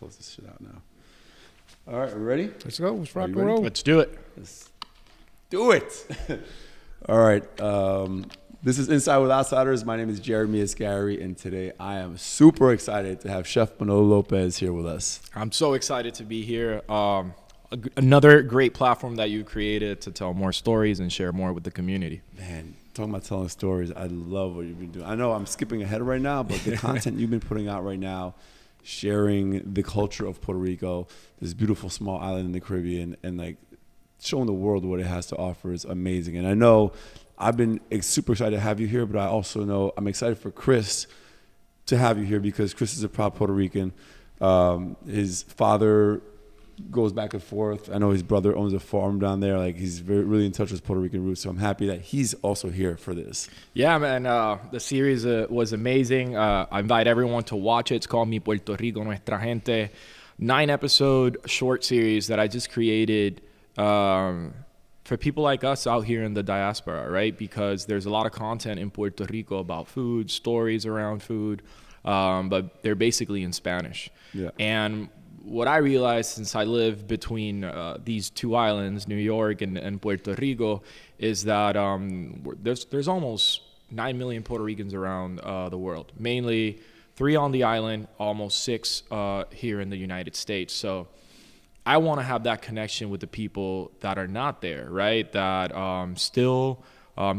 close this shit out now. All right, ready? Let's go. Let's rock and ready? roll. Let's do it. Let's do it. All right. This is Inside with Outsiders. My name is Jeremy Asgari, and today I am super excited to have Chef Manolo Lopez here with us. I'm so excited to be here. Another great platform that you created to tell more stories and share more with the community. Man, talking about telling stories, I love what you've been doing. I know I'm skipping ahead right now, but the content you've been putting out right now, sharing the culture of Puerto Rico, this beautiful small island in the Caribbean, and like showing the world what it has to offer is amazing. And I know I've been super excited to have you here, but I also know I'm excited for Chris to have you here because Chris is a proud Puerto Rican. His father goes back and forth. I know his brother owns a farm down there. Like he's really in touch with Puerto Rican roots. So I'm happy that he's also here for this. Yeah, man. The series was amazing. I invite everyone to watch it. It's called Mi Puerto Rico, Nuestra Gente. 9-episode short series that I just created for people like us out here in the diaspora, right? Because there's a lot of content in Puerto Rico about food, stories around food, but they're basically in Spanish. Yeah. And what I realized since I live between these two islands, New York and Puerto Rico, is that there's almost 9 million Puerto Ricans around the world, mainly 3 on the island, almost 6 here in the United States. So I want to have that connection with the people that are not there, right? That still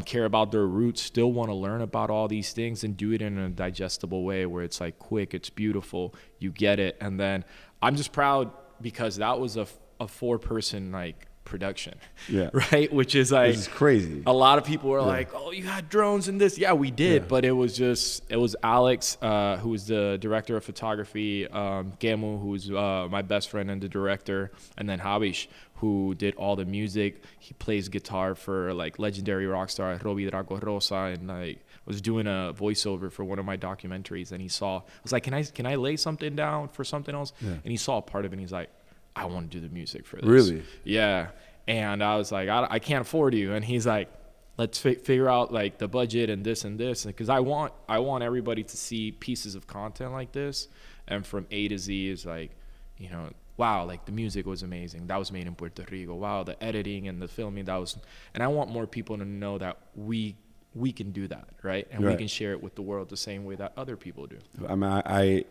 care about their roots, still want to learn about all these things and do it in a digestible way where it's like quick, it's beautiful, you get it. And then I'm just proud because that was a 4-person like production, yeah, right? Which is like, this is crazy. A lot of people were like, "Oh, you had drones in this." Yeah, we did, but it was Alex, who was the director of photography, Gemu, who's my best friend and the director, and then Habish, who did all the music. He plays guitar for like legendary rock star Robbie Drago Rosa, and like was doing a voiceover for one of my documentaries. And I was like, "Can I lay something down for something else?" Yeah. And he saw a part of it, and he's like, I want to do the music for this. Really? Yeah. And I was like, I can't afford you. And he's like, let's figure out like the budget and this. Because I want everybody to see pieces of content like this. And from A to Z is like, you know, wow, like the music was amazing. That was made in Puerto Rico. Wow, the editing and the filming, and I want more people to know that we can do that, right? And we can share it with the world the same way that other people do. I mean,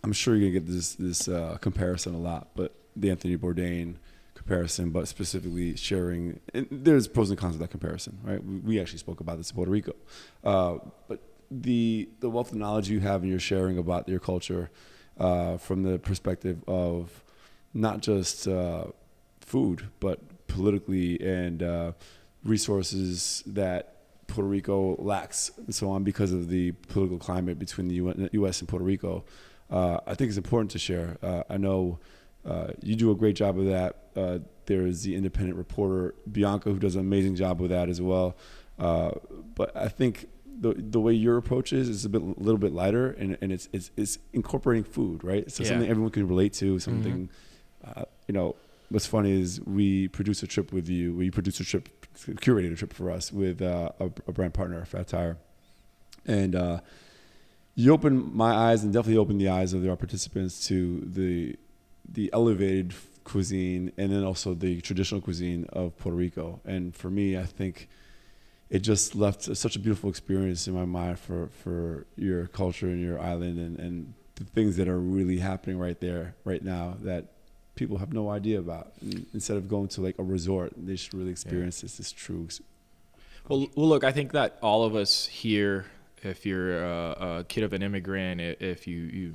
I'm sure you're gonna get this comparison a lot, but the Anthony Bourdain comparison, but specifically sharing, and there's pros and cons of that comparison, right? We actually spoke about this in Puerto Rico, but the wealth of knowledge you have and you're sharing about your culture from the perspective of not just food, but politically and resources that Puerto Rico lacks and so on because of the political climate between the U.S. and Puerto Rico. I think it's important to share. I know you do a great job of that. There's the independent reporter, Bianca, who does an amazing job with that as well. But I think the way your approach is a little bit lighter, and it's incorporating food, right? So something everyone can relate to, something, you know, what's funny is we produced a trip with you. We produced a trip, curated a trip for us with a brand partner, Fat Tire. And you opened my eyes and definitely opened the eyes of our participants to the elevated cuisine and then also the traditional cuisine of Puerto Rico. And for me, I think it just left such a beautiful experience in my mind for your culture and your island and the things that are really happening right there, right now that people have no idea about. And instead of going to like a resort, they should really experience this true. Well, look, I think that all of us here, if you're a kid of an immigrant, if you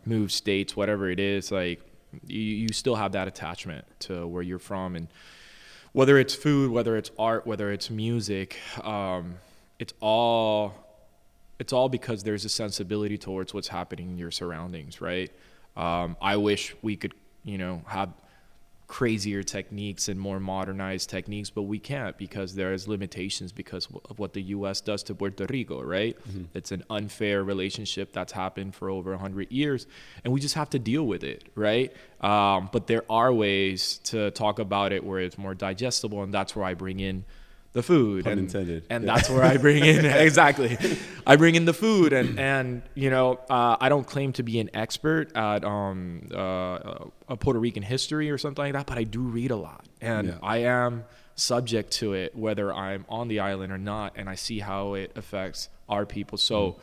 move states, whatever it is, like you still have that attachment to where you're from, and whether it's food, whether it's art, whether it's music, it's all because there's a sensibility towards what's happening in your surroundings, right? I wish we could, have crazier techniques and more modernized techniques, but we can't because there's limitations because of what the U.S. does to Puerto Rico, right? Mm-hmm. It's an unfair relationship that's happened for over 100 years, and we just have to deal with it, right? But there are ways to talk about it where it's more digestible, and that's where I bring in the food. Pun intended. And Yeah. that's where I bring in, exactly. I bring in the food and you know, I don't claim to be an expert at a Puerto Rican history or something like that, but I do read a lot. And Yeah. I am subject to it, whether I'm on the island or not, and I see how it affects our people. So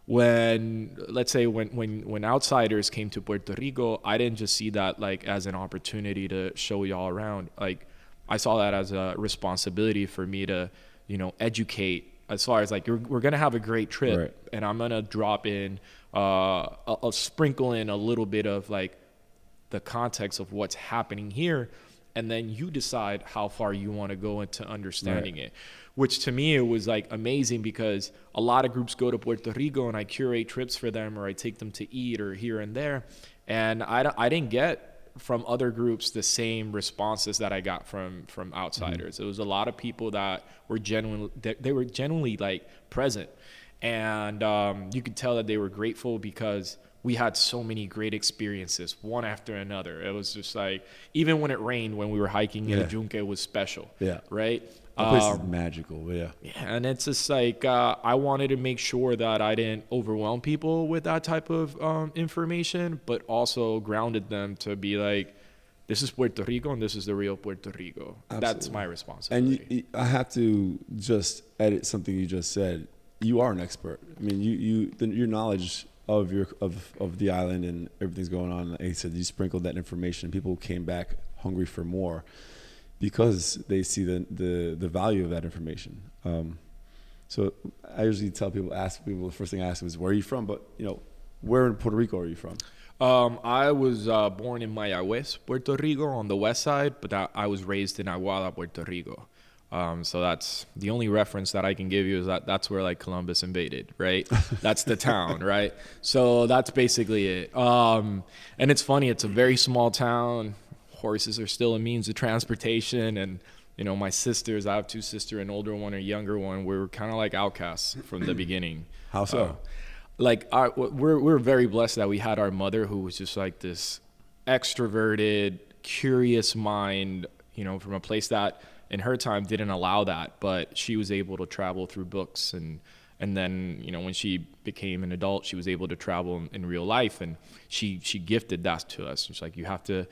when, let's say, when outsiders came to Puerto Rico, I didn't just see that like as an opportunity to show y'all around. Like, I saw that as a responsibility for me to, you know, educate as far as like, we're going to have a great trip, Right. and I'm going to drop in, I'll sprinkle in a little bit of like the context of what's happening here. And then you decide how far you want to go into understanding it, which to me, it was like amazing because a lot of groups go to Puerto Rico and I curate trips for them, or I take them to eat or here and there. And I didn't get from other groups the same responses that I got from outsiders. It was a lot of people that were they were genuinely like present. And you could tell that they were grateful because we had so many great experiences, one after another. It was just like, even when it rained, when we were hiking in the Junque, it was special. Yeah. Right? That place is magical. Yeah. Yeah, and it's just like, I wanted to make sure that I didn't overwhelm people with that type of information, but also grounded them to be like, this is Puerto Rico and this is the real Puerto Rico. Absolutely. That's my responsibility. And I have to just edit something you just said. You are an expert. I mean, your knowledge of the island and everything's going on. Like I said, you sprinkled that information. People came back hungry for more because they see the value of that information. So I usually tell people, ask people, the first thing I ask them is, where are you from? But, you know, where in Puerto Rico are you from? I was born in Mayagüez, Puerto Rico, on the west side, but I was raised in Aguada, Puerto Rico. So that's the only reference that I can give you, is that's where like Columbus invaded, right? That's the town, right? So that's basically it. And it's funny, it's a very small town. Horses are still a means of transportation. And, you know, my sisters, I have two sisters, an older one, a younger one. We were kind of like outcasts from the beginning. How so? We're very blessed that we had our mother, who was just like this extroverted, curious mind, you know, from a place that in her time didn't allow that, but she was able to travel through books, and then, you know, when she became an adult, she was able to travel in real life, and she gifted that to us. It's like, you have to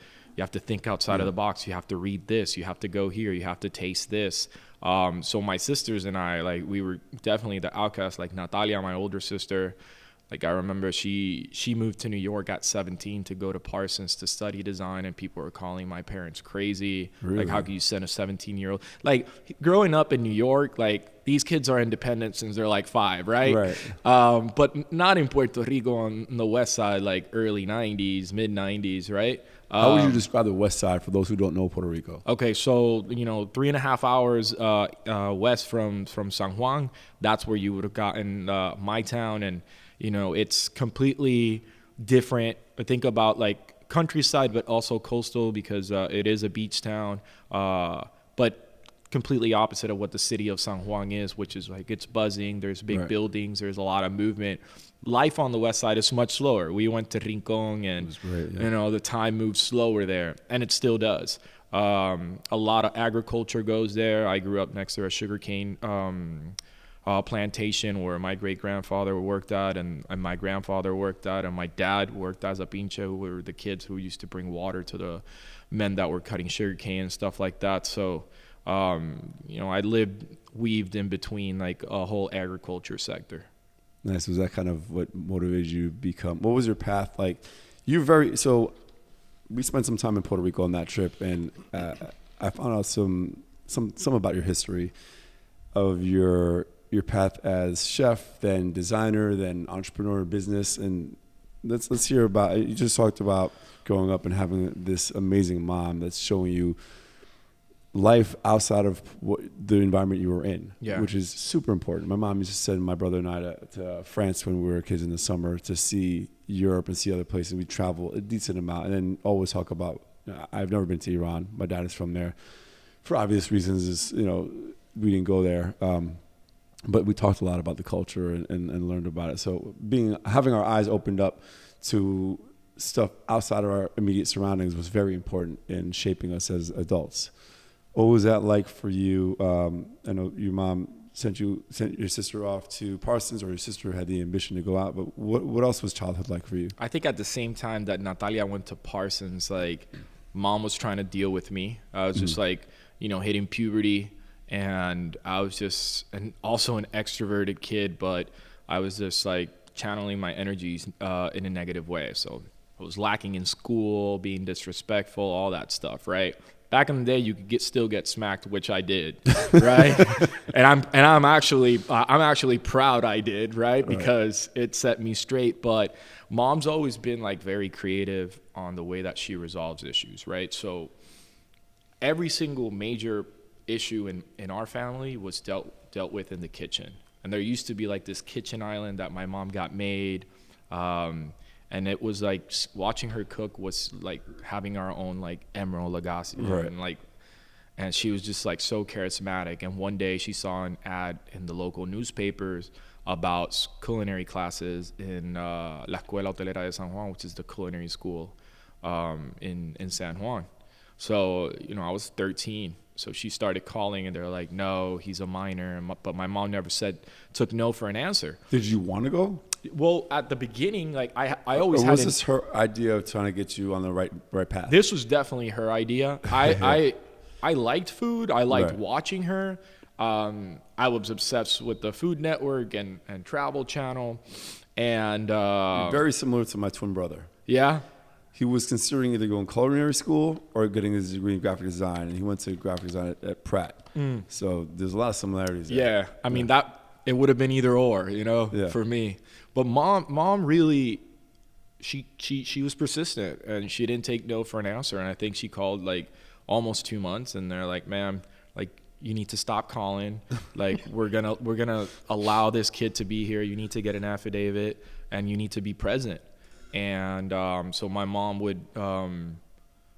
think outside of the box. You have to read this. You have to go here. You have to taste this. So my sisters and I, like, we were definitely the outcasts. Like Natalia, my older sister, like, I remember she moved to New York at 17 to go to Parsons to study design, and people were calling my parents crazy. Really? Like, how can you send a 17-year-old? Like, growing up in New York, like, these kids are independent since they're like 5, right? Right. But not in Puerto Rico on the west side, like early 90s, mid 90s, right? How would you describe the west side for those who don't know Puerto Rico? Okay, so, you know, 3.5 hours west from San Juan, that's where you would have gotten my town. And, you know, it's completely different. Think about like countryside, but also coastal, because it is a beach town, but completely opposite of what the city of San Juan is, which is like, it's buzzing. There's big buildings. There's a lot of movement. Life on the west side is much slower. We went to Rincon, and you know, the time moves slower there, and it still does. A lot of agriculture goes there. I grew up next to a sugarcane plantation where my great-grandfather worked at, and my grandfather worked at, and my dad worked as a pinche, who were the kids who used to bring water to the men that were cutting sugarcane and stuff like that. So, you know, I weaved in between like a whole agriculture sector. Nice. Was that kind of what motivated you to become? What was your path like? So we spent some time in Puerto Rico on that trip, and I found out some about your history of your path as chef, then designer, then entrepreneur, business, and let's hear about. You just talked about growing up and having this amazing mom that's showing you life outside of the environment you were in, which is super important. My mom used to send my brother and I to France when we were kids in the summer to see Europe and see other places. We travel a decent amount, and then always talk about, I've never been to Iran. My dad is from there. For obvious reasons, is, you know, we didn't go there. But we talked a lot about the culture and learned about it. So having our eyes opened up to stuff outside of our immediate surroundings was very important in shaping us as adults. What was that like for you? I know your mom sent your sister off to Parsons, or your sister had the ambition to go out. But what else was childhood like for you? I think at the same time that Natalia went to Parsons, like mom was trying to deal with me. I was just like, hitting puberty, and I was just, and also an extroverted kid, but I was just like channeling my energies in a negative way. So I was lacking in school, being disrespectful, all that stuff, right? Back in the day, you could still get smacked, which I did, right? and I'm actually proud I did, right? Because it set me straight. But mom's always been like very creative on the way that she resolves issues, right? So every single major issue in our family was dealt with in the kitchen. And there used to be like this kitchen island that my mom got made. And it was like watching her cook was like having our own like Emerald Lagasse, Right. and she was just like so charismatic. And one day she saw an ad in the local newspapers about culinary classes in La Escuela Hotelera de San Juan, which is the culinary school in San Juan. So I was 13. So she started calling, and they're like, "No, he's a minor." But my mom never took no for an answer. Did you want to go? Well, at the beginning, like I always Or had. was this her idea of trying to get you on the right path? This was definitely her idea. I liked food. I liked Right. watching her. I was obsessed with the Food Network and Travel Channel, and Very similar to my twin brother. yeah. He was considering either going culinary school or getting his degree in graphic design, and he went to graphic design at Pratt. So there's a lot of similarities there. Yeah, I mean that it would have been either or, Yeah. for me. But mom really, she was persistent, and she didn't take no for an answer. And I think she called like almost 2 months, and they're like, "Ma'am, like you need to stop calling. Like we're gonna allow this kid to be here. You need to get an affidavit, and you need to be present." And so my mom would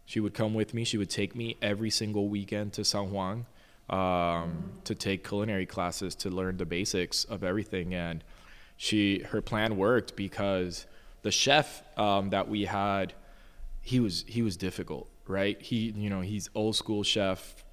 she would come with me. She would take me every single weekend to San Juan to take culinary classes to learn the basics of everything. And her plan worked because the chef that we had, he was difficult, right? He's old school chef.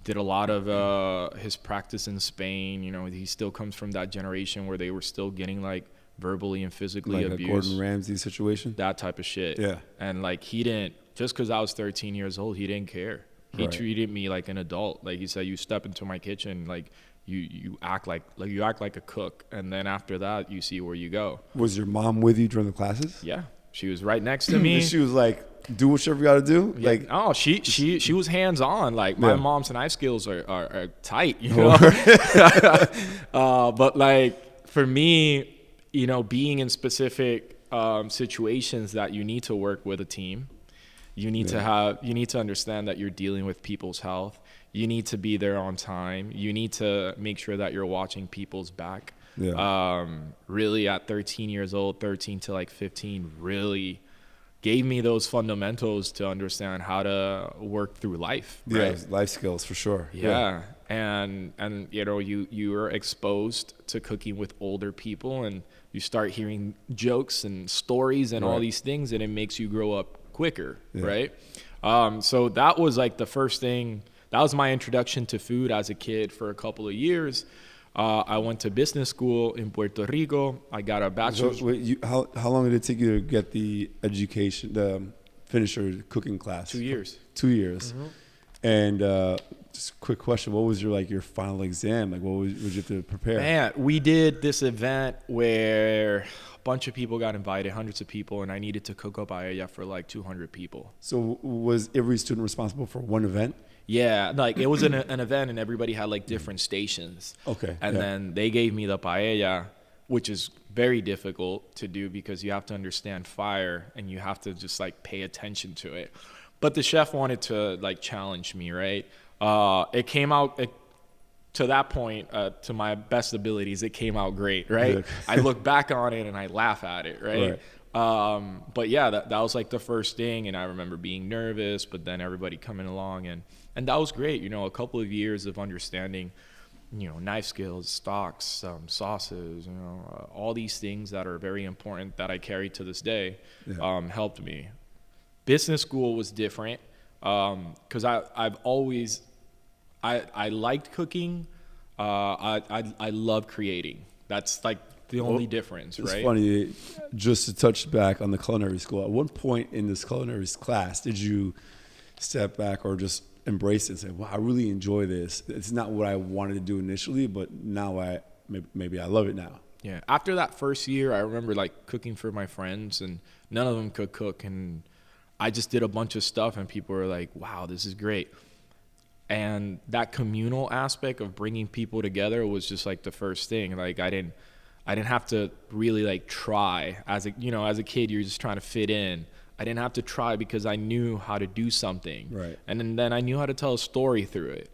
Did a lot of his practice in Spain. He still comes from that generation where they were still getting like verbally and physically Like a abused. Gordon Ramsay situation? That type of shit. Yeah. And like he didn't, just because I was 13 years old, he didn't care. He Right. treated me like an adult. Like he said, you step into my kitchen, like you act like a cook, and then after that you see where you go. Was your mom with you during the classes? Yeah, she was right next to me. And she was like, do whatever you got to do? Yeah, Like, oh, she was hands on. Like my Yeah. mom's knife skills are tight, but like for me, being in specific situations that you need to work with a team, you need to understand that you're dealing with people's health. You need to be there on time. You need to make sure that you're watching people's back. Yeah. Really at 13 years old, 13 to like 15, really gave me those fundamentals to understand how to work through life. Right? Yeah, life skills for sure. Yeah. And you are exposed to cooking with older people, and you start hearing jokes and stories and all Right. these things, and it makes you grow up quicker, Yeah. right? So that was like the first thing. That was my introduction to food as a kid for a couple of years. I went to business school in Puerto Rico. I got a bachelor's. So, wait, how long did it take you to get the education, finish your cooking class? 2 years. 2 years. Mm-hmm. And just a quick question: what was your final exam? Like, what would you have to prepare? Man, we did this event where a bunch of people got invited, hundreds of people, and I needed to cook up paella for like 200 people. So, was every student responsible for one event? Yeah, like it was an event, and everybody had like different stations. Okay. And yeah. then they gave me the paella, which is very difficult to do because you have to understand fire and you have to just like pay attention to it. But the chef wanted to like challenge me, right? It came out to that point, to my best abilities, it came out great, right? Yeah. I look back on it and I laugh at it, right? But yeah, that was like the first thing, and I remember being nervous, but then everybody coming along, and that was great. A couple of years of understanding, knife skills, stocks, sauces, all these things that are very important that I carry to this day, helped me. Business school was different. Because I've always I liked cooking. I love creating. That's like the only difference, It's right? funny, just to touch back on the culinary school. At one point in this culinary class, did you step back or just embrace it and say, "Wow, I really enjoy this. It's not what I wanted to do initially, but now maybe I love it now." Yeah. After that first year, I remember like cooking for my friends, and none of them could cook, and I just did a bunch of stuff, and people were like, "Wow, this is great." And that communal aspect of bringing people together was just like the first thing. Like I didn't have to really like try as a kid, you're just trying to fit in. I didn't have to try because I knew how to do something. Right. And then I knew how to tell a story through it.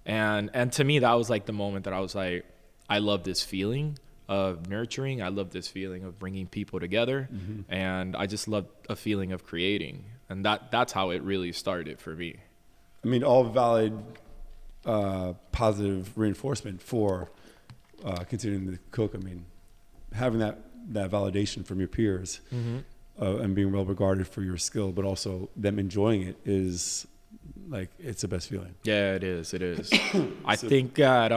And to me, that was like the moment that I was like, I love this feeling of nurturing. I love this feeling of bringing people together. Mm-hmm. And I just love a feeling of creating. And that's how it really started for me. I mean, all valid, positive reinforcement for continuing to cook. I mean, having that validation from your peers, mm-hmm. And being well regarded for your skill, but also them enjoying it is like, it's the best feeling. Yeah, it is. It is. I think that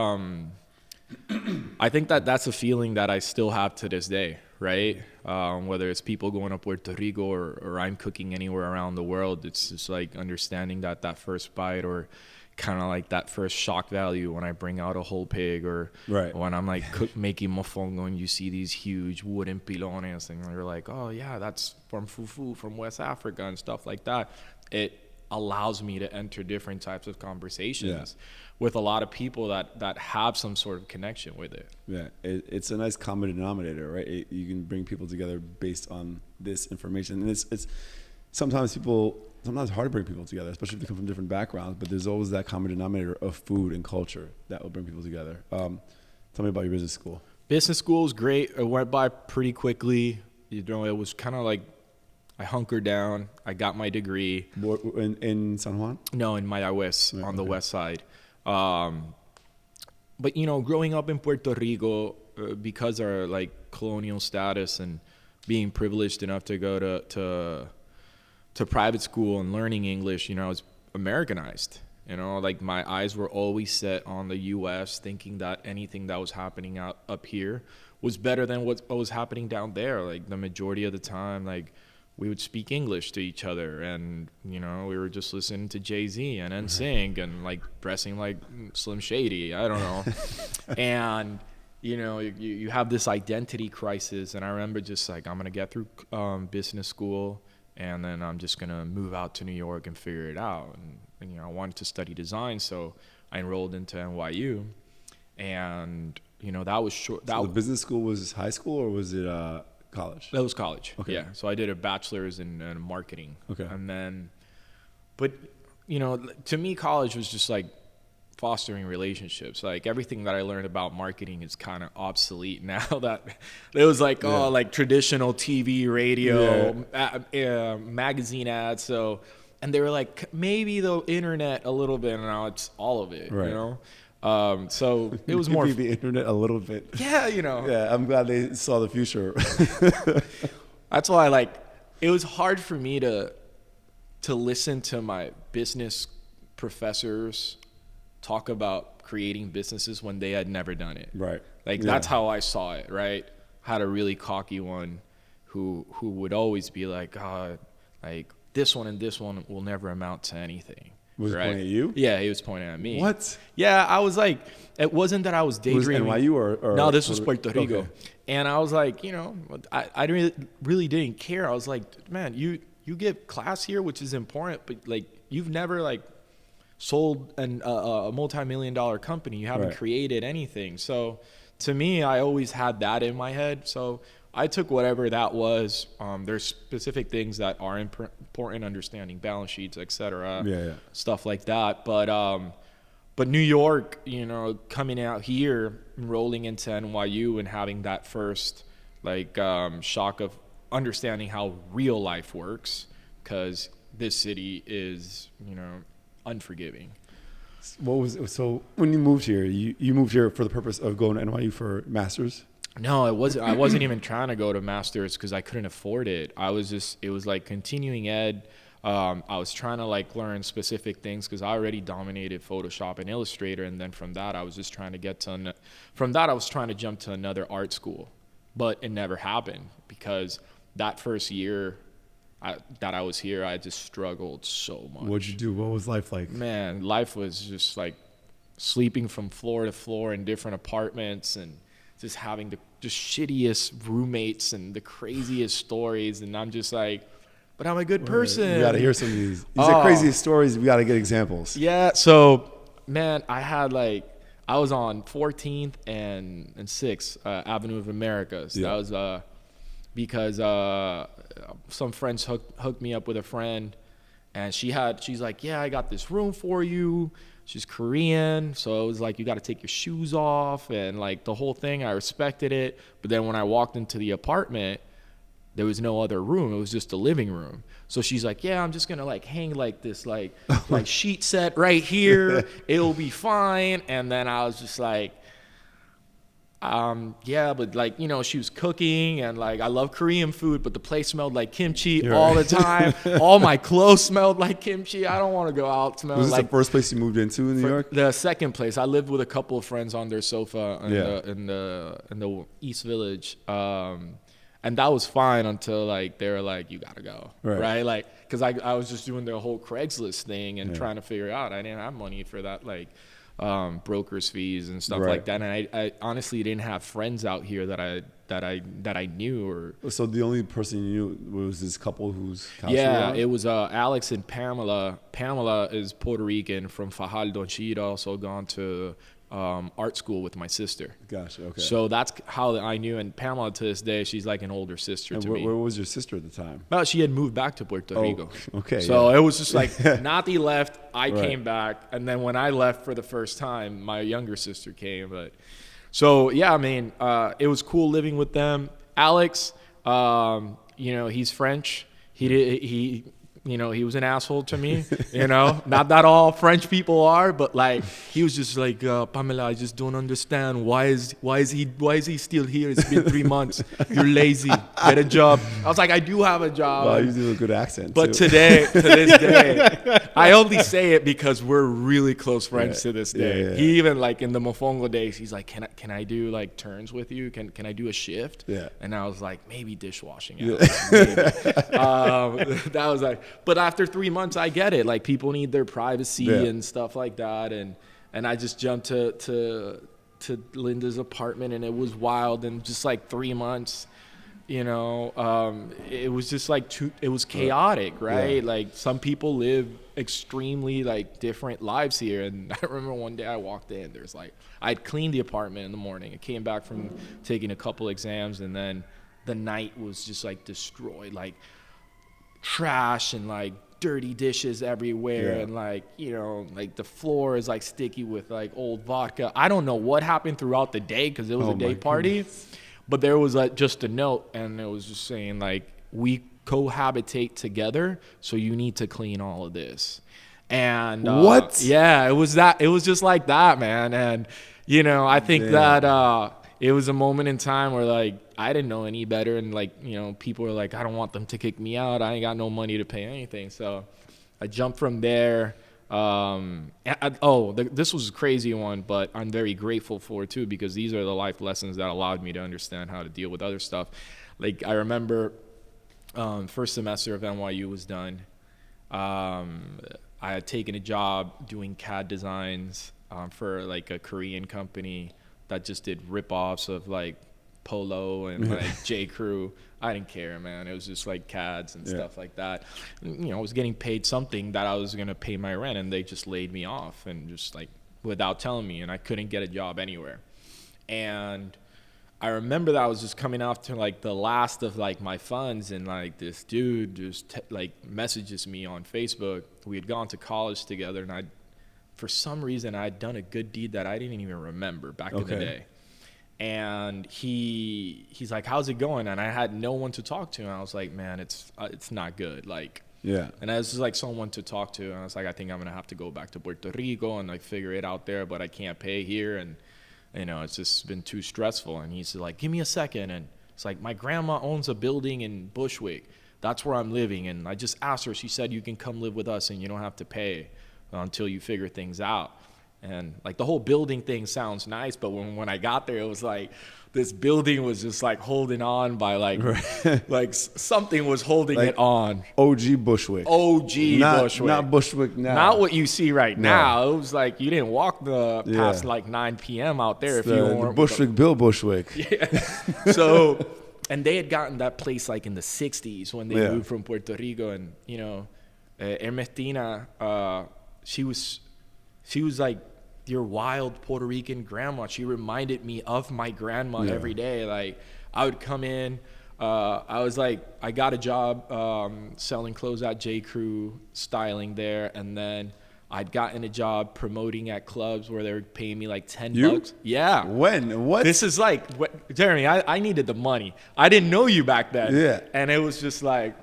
that's a feeling that I still have to this day, right? Whether it's people going to Puerto Rico or I'm cooking anywhere around the world, it's just like understanding that first bite, or kind of like that first shock value when I bring out a whole pig, or right. when I'm like making mofongo and you see these huge wooden pilones and you're like, oh yeah, that's from fufu from West Africa and stuff like that. It allows me to enter different types of conversations with a lot of people that have some sort of connection with it. Yeah, it's a nice common denominator, right? You can bring people together based on this information, and it's sometimes hard to bring people together, especially if they come from different backgrounds. But there's always that common denominator of food and culture that will bring people together. Tell me about your business school. Business school is great. It went by pretty quickly. It was kind of like I hunkered down. I got my degree. In San Juan? No, in Mayagüez, on the west side. But growing up in Puerto Rico, because of our like colonial status and being privileged enough to go to private school and learning English, I was Americanized. Like my eyes were always set on the U.S., thinking that anything that was happening up here was better than what was happening down there. Like the majority of the time, like we would speak English to each other, and we were just listening to Jay-Z and NSYNC and like dressing like Slim Shady. I don't know. And you have this identity crisis, and I remember just like, I'm gonna get through business school, and then I'm just gonna move out to New York and figure it out. And I wanted to study design, so I enrolled into NYU, and that was short. So the business school was high school, or was it college? That was college. Okay. Yeah. So I did a bachelor's in marketing. Okay. And then, but to me, college was just like fostering relationships. Like everything that I learned about marketing is kind of obsolete now. That it was like like traditional TV, radio, magazine ads. So, and they were like maybe the internet a little bit, and now it's all of it. Right. So it was more the internet a little bit. Yeah, Yeah, I'm glad they saw the future. That's why it was hard for me to listen to my business professors talk about creating businesses when they had never done it. Right. That's how I saw it, right? Had a really cocky one who would always be like, like this one and this one will never amount to anything. Was he pointing at you? Yeah, he was pointing at me. What? Yeah, I was like, it wasn't that I was daydreaming. Was NYU or no, this was Puerto Rico. Okay. And I was like, I really didn't care. I was like, man, you give class here, which is important, but like you've never sold a multi-million-dollar company. You haven't created anything. So to me, I always had that in my head. So I took whatever that was. There's specific things that are important, understanding balance sheets, et cetera, stuff like that. But New York, coming out here, enrolling into NYU and having that first shock of understanding how real life works, because this city is, unforgiving. So when you moved here, you moved here for the purpose of going to NYU for master's? No, it wasn't. I wasn't even trying to go to master's because I couldn't afford it. It was like continuing ed. I was trying to like learn specific things because I already dominated Photoshop and Illustrator, and then from that I was just trying to I was trying to jump to another art school, but it never happened because that first year that I was here, I just struggled so much. What'd you do? What was life like? Man, life was just like sleeping from floor to floor in different apartments and just having the just shittiest roommates and the craziest stories. And I'm just like, but I'm a good person. We got to hear some of these. These are craziest stories. We got to get examples. Yeah. So, man, I was on 14th and 6th Avenue of Americas. Yeah. That was because some friends hooked me up with a friend, and she's like, yeah, I got this room for you. She's Korean, so it was like, you got to take your shoes off and like the whole thing. I respected it. But then when I walked into the apartment, there was no other room. It was just a living room. So she's like, yeah, I'm just going to like hang like this like sheet set right here. It'll be fine. And then I was just like, yeah, but like, you know, she was cooking and like, I love Korean food, but the place smelled like kimchi all the time. All my clothes smelled like kimchi. I don't want to go out smelling like. Was this like the first place you moved into in New York? The second place. I lived with a couple of friends on their sofa in the East Village. And that was fine until like they were like, you gotta go, right? Like, cause I was just doing the whole Craigslist thing and trying to figure out. I didn't have money for that, like brokers fees and stuff like that. And I honestly didn't have friends out here that I knew. Or so the only person you knew was this couple whose house you were on? It was Alex and Pamela. Pamela is Puerto Rican from Fajardo. She'd also gone to art school with my sister. Gotcha. Okay. So that's how I knew. And Pamela, to this day, she's like an older sister to me. Where was your sister at the time? Well, she had moved back to Puerto Rico. Okay. So it was just like Nati left, I came back, and then when I left for the first time, my younger sister came. But so yeah, I mean, it was cool living with them. Alex, you know, he's French. He you know, he was an asshole to me, you know, not that all French people are, but like, he was just like, Pamela, I just don't understand. Why is he still here? It's been 3 months. You're lazy. Get a job. I was like, I do have a job. Well, you do a good accent. But too. to this day, I only say it because we're really close friends to this day. Yeah. He even like in the Mofongo days, he's like, can I do like turns with you? Can I do a shift? Yeah. And I was like, maybe dishwashing. Alex, maybe. That was like, but after 3 months, I get it. Like people need their privacy and stuff like that. And I just jumped to Linda's apartment, and it was wild. And just like 3 months, you know, it was just like it was chaotic, right? Yeah. Like some people live extremely like different lives here. And I remember one day I walked in, there's like, I'd cleaned the apartment in the morning. I came back from taking a couple exams, and then the night was just like destroyed, like trash and like dirty dishes everywhere, and like, you know, like the floor is like sticky with like old vodka. I don't know what happened throughout the day because it was a day party, but there was like just a note, and it was just saying like, we cohabitate together, so you need to clean all of this. And what? Yeah, it was just like that, man. And you know, I think that it was a moment in time where like I didn't know any better, and like, you know, people were like, I don't want them to kick me out. I ain't got no money to pay anything. So I jumped from there. This was a crazy one, but I'm very grateful for it too, because these are the life lessons that allowed me to understand how to deal with other stuff. Like I remember first semester of NYU was done. I had taken a job doing CAD designs for like a Korean company that just did rip-offs of like Polo and like J. Crew. I didn't care, man. It was just like CADs and stuff like that. And, you know, I was getting paid something that I was going to pay my rent, and they just laid me off, and just like without telling me, and I couldn't get a job anywhere. And I remember that I was just coming off to like the last of like my funds, and like this dude just like messages me on Facebook. We had gone to college together, and for some reason I'd done a good deed that I didn't even remember back in the day. And he's like, how's it going? And I had no one to talk to, and I was like, man, it's not good. Like, and I was just like someone to talk to, and I was like, I think I'm gonna have to go back to Puerto Rico and like figure it out there, but I can't pay here, and you know, it's just been too stressful. And he's like, give me a second. And it's like, my grandma owns a building in Bushwick. That's where I'm living. And I just asked her, she said, you can come live with us and you don't have to pay until you figure things out. And like the whole building thing sounds nice, but when I got there, it was like this building was just like holding on by like like something was holding Like it on. OG Bushwick. Bushwick. Not Bushwick now. Not what you see right now. It was like you didn't walk past like 9 p.m. out there It's if you the weren't. Bushwick Bill Bushwick. Yeah. So, and they had gotten that place like in the 60s when they moved from Puerto Rico. And, you know, Ernestina, she was like your wild Puerto Rican grandma. She reminded me of my grandma every day. Like I would come in, I got a job selling clothes at J. Crew, styling there, and then I'd gotten a job promoting at clubs where they were paying me like $10. Yeah. When? What? This is like, Jeremy, I needed the money. I didn't know you back then. Yeah. And it was just like,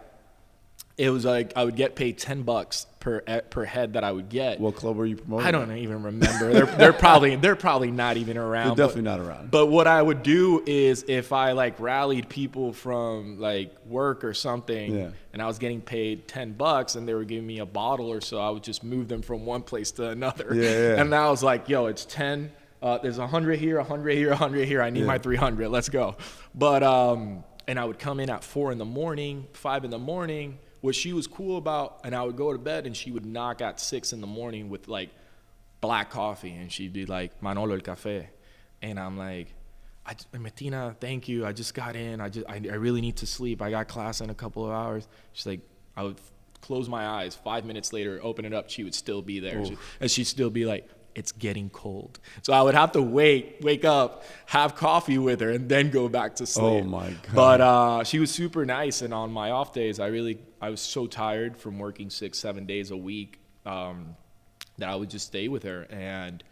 it was like I would get paid $10 per head that I would get. What club were you promoting? I don't even remember. They're probably not even around. They're definitely not around. But what I would do is if I like rallied people from like work or something, and I was getting paid $10 and they were giving me a bottle or so, I would just move them from one place to another. Yeah. And I was like, yo, it's 10. There's 100 here, 100 here, 100 here. I need my 300. Let's go. But and I would come in at 4 in the morning, 5 in the morning. What she was cool about, and I would go to bed and she would knock at 6 in the morning with like black coffee, and she'd be like, Manolo el café. And I'm like, Martina, thank you. I just got in. I really need to sleep. I got class in a couple of hours. She's like, I would close my eyes. 5 minutes later, open it up. She would still be there. And she'd still be like, it's getting cold. So I would have to wake up, have coffee with her, and then go back to sleep. Oh my God. But she was super nice. And on my off days, I was so tired from working 6-7 days a week that I would just stay with her. And,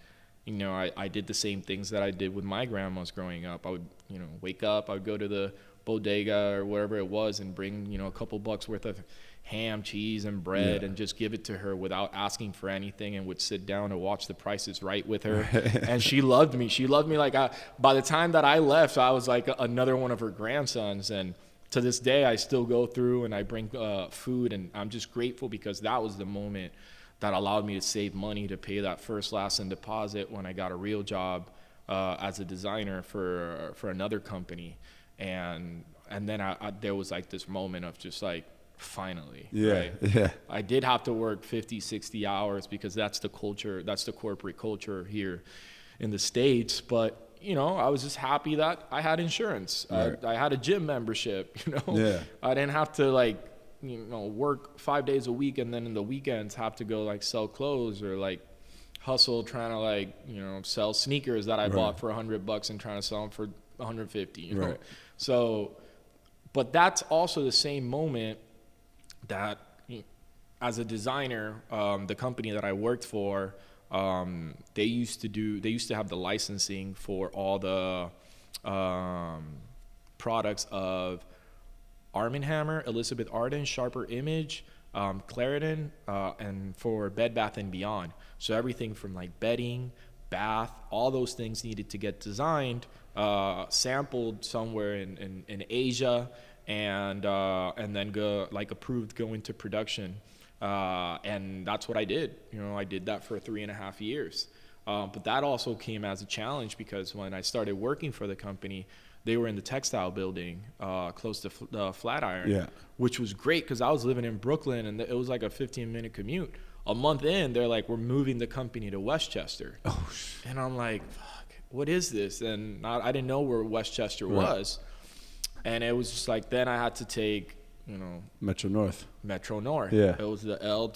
you know, I did the same things that I did with my grandmas growing up. I would, you know, wake up, I would go to the bodega or wherever it was and bring, you know, a couple bucks worth of ham, cheese, and bread and just give it to her without asking for anything, and would sit down and watch The Price is Right with her. And she loved me. She loved me like by the time that I left, I was like another one of her grandsons. And to this day, I still go through and I bring food, and I'm just grateful because that was the moment that allowed me to save money to pay that first, last, and deposit when I got a real job as a designer for another company. And then there was like this moment of just like, finally, right? I did have to work 50, 60 hours because that's the culture, that's the corporate culture here in the States. But, you know, I was just happy that I had insurance. I had a gym membership, you know. I didn't have to like, you know, work 5 days a week and then in the weekends have to go like sell clothes or like hustle trying to like, you know, sell sneakers that I bought for $100 and trying to sell them for 150, you know. So, but that's also the same moment that as a designer, the company that I worked for, they used to have the licensing for all the products of Arm & Hammer, Elizabeth Arden, Sharper Image, Clarendon, and for Bed Bath & Beyond. So everything from like bedding, bath, all those things needed to get designed, sampled somewhere in Asia, and then go into production. And that's what I did. You know, I did that for 3.5 years. But that also came as a challenge because when I started working for the company, they were in the textile building close to Flatiron, which was great because I was living in Brooklyn and it was like a 15-minute commute. A month in, they're like, we're moving the company to Westchester. And I'm like, fuck, what is this? And I didn't know where Westchester was. And it was just like, then I had to take, you know, Metro North. It was the L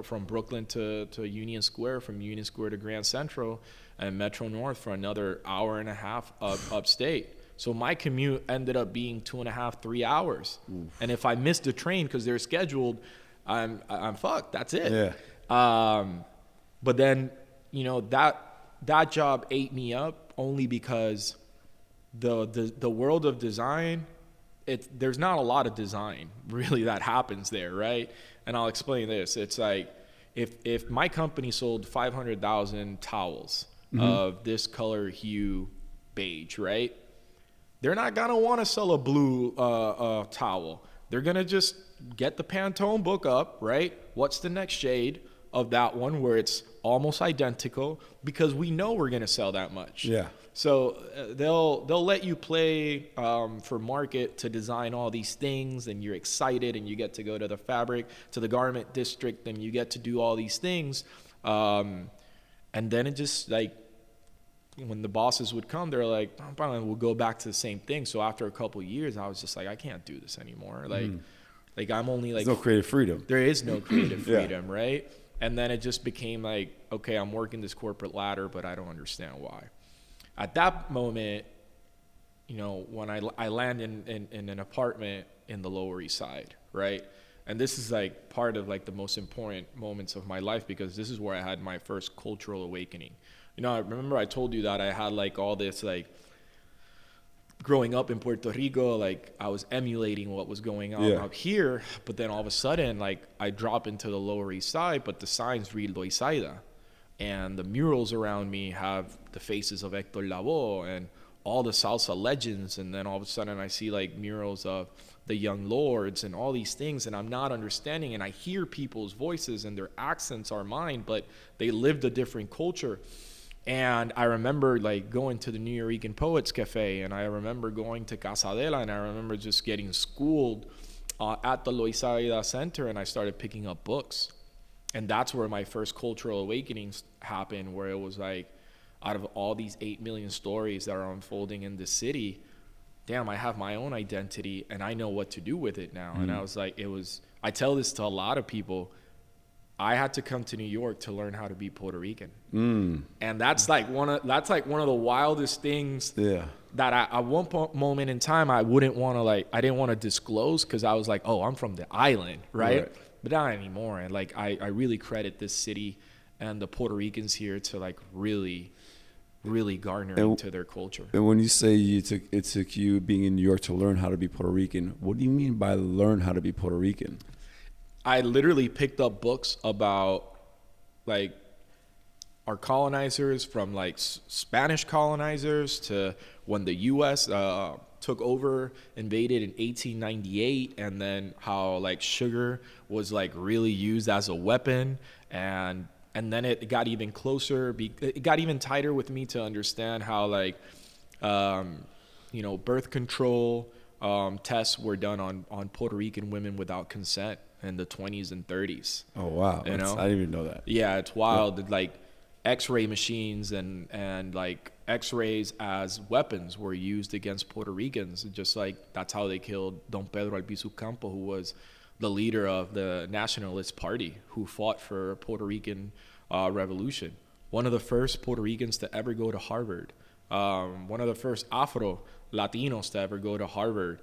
from Brooklyn to Union Square, from Union Square to Grand Central, and Metro North for another hour and a half upstate. So my commute ended up being 2.5, 3 hours. And if I missed the train because they're scheduled, I'm fucked. That's it. But then, you know, that job ate me up only because the world of design, there's not a lot of design really that happens there, right? And I'll explain this. It's like if my company sold 500,000 towels of this color hue beige, right? They're not gonna want to sell a blue towel. they're going to just get the Pantone book up, right? What's the next shade of that one where it's almost identical, because we know we're going to sell that much. Yeah. So they'll let you play for market to design all these things, and you're excited, and you get to go to the garment district, and you get to do all these things. And then it just like, when the bosses would come, they're like, oh, fine, we'll go back to the same thing. So after a couple of years, I was just like, I can't do this anymore. Like I'm only like, There's no creative freedom. There is no creative Yeah. freedom, right? And then it just became like, okay, I'm working this corporate ladder, but I don't understand why. At that moment, you know, when I land in an apartment in the Lower East Side, right? And this is like part of like the most important moments of my life, because this is where I had my first cultural awakening. You know, I remember I told you that I had like all this, like growing up in Puerto Rico, like I was emulating what was going on up here, but then all of a sudden, like I drop into the Lower East Side, but the signs read Loisaida. And the murals around me have the faces of Héctor Lavoe and all the salsa legends. And then all of a sudden I see like murals of the Young Lords and all these things, and I'm not understanding. And I hear people's voices and their accents are mine, but they lived a different culture. And I remember like going to the New York Poets Cafe, and I remember going to Casadela, and I remember just getting schooled at the Loisaida Center, and I started picking up books. And that's where my first cultural awakenings happened, where it was like, out of all these 8 million stories that are unfolding in the city, damn, I have my own identity and I know what to do with it now. And I was like, I tell this to a lot of people, I had to come to New York to learn how to be Puerto Rican. And that's like one of the wildest things that at one moment in time, I didn't want to disclose, because I was like, oh, I'm from the island, right? But not anymore. And like, I really credit this city and the Puerto Ricans here to like really garner into their culture. And when you say it took you being in New York to learn how to be Puerto Rican, what do you mean by learn how to be Puerto Rican? I literally picked up books about like our colonizers, from like Spanish colonizers to when the U.S. Took over, invaded in 1898, and then how like sugar was like really used as a weapon, and then it got even closer. It got even tighter with me to understand how like birth control tests were done on Puerto Rican women without consent in the 20s and 30s. Oh wow! You know? I didn't even know that. Yeah, it's wild. Yeah. Like X-ray machines and like X-rays as weapons were used against Puerto Ricans. Just like that's how they killed Don Pedro Albizu Campo, who was the leader of the Nationalist Party, who fought for Puerto Rican revolution. One of the first Puerto Ricans to ever go to Harvard. One of the first Afro-Latinos to ever go to Harvard.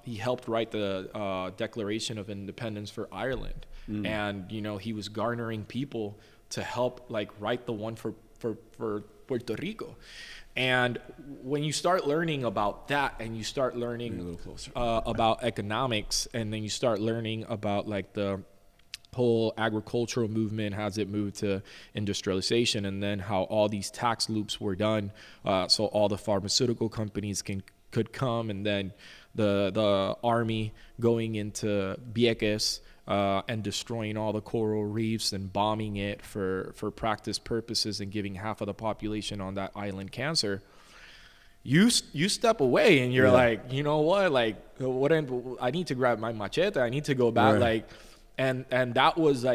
He helped write the Declaration of Independence for Ireland. And, he was garnering people to help like write the one for Puerto Rico. And when you start learning about that, and you start learning about economics, and then you start learning about like the whole agricultural movement, has it moved to industrialization, and then how all these tax loops were done, so all the pharmaceutical companies could come, and then the army going into Vieques and destroying all the coral reefs and bombing it for practice purposes and giving half of the population on that island cancer. You step away and you're like, you know what? Like, I need to grab my machete. I need to go back. Right. Like, and that was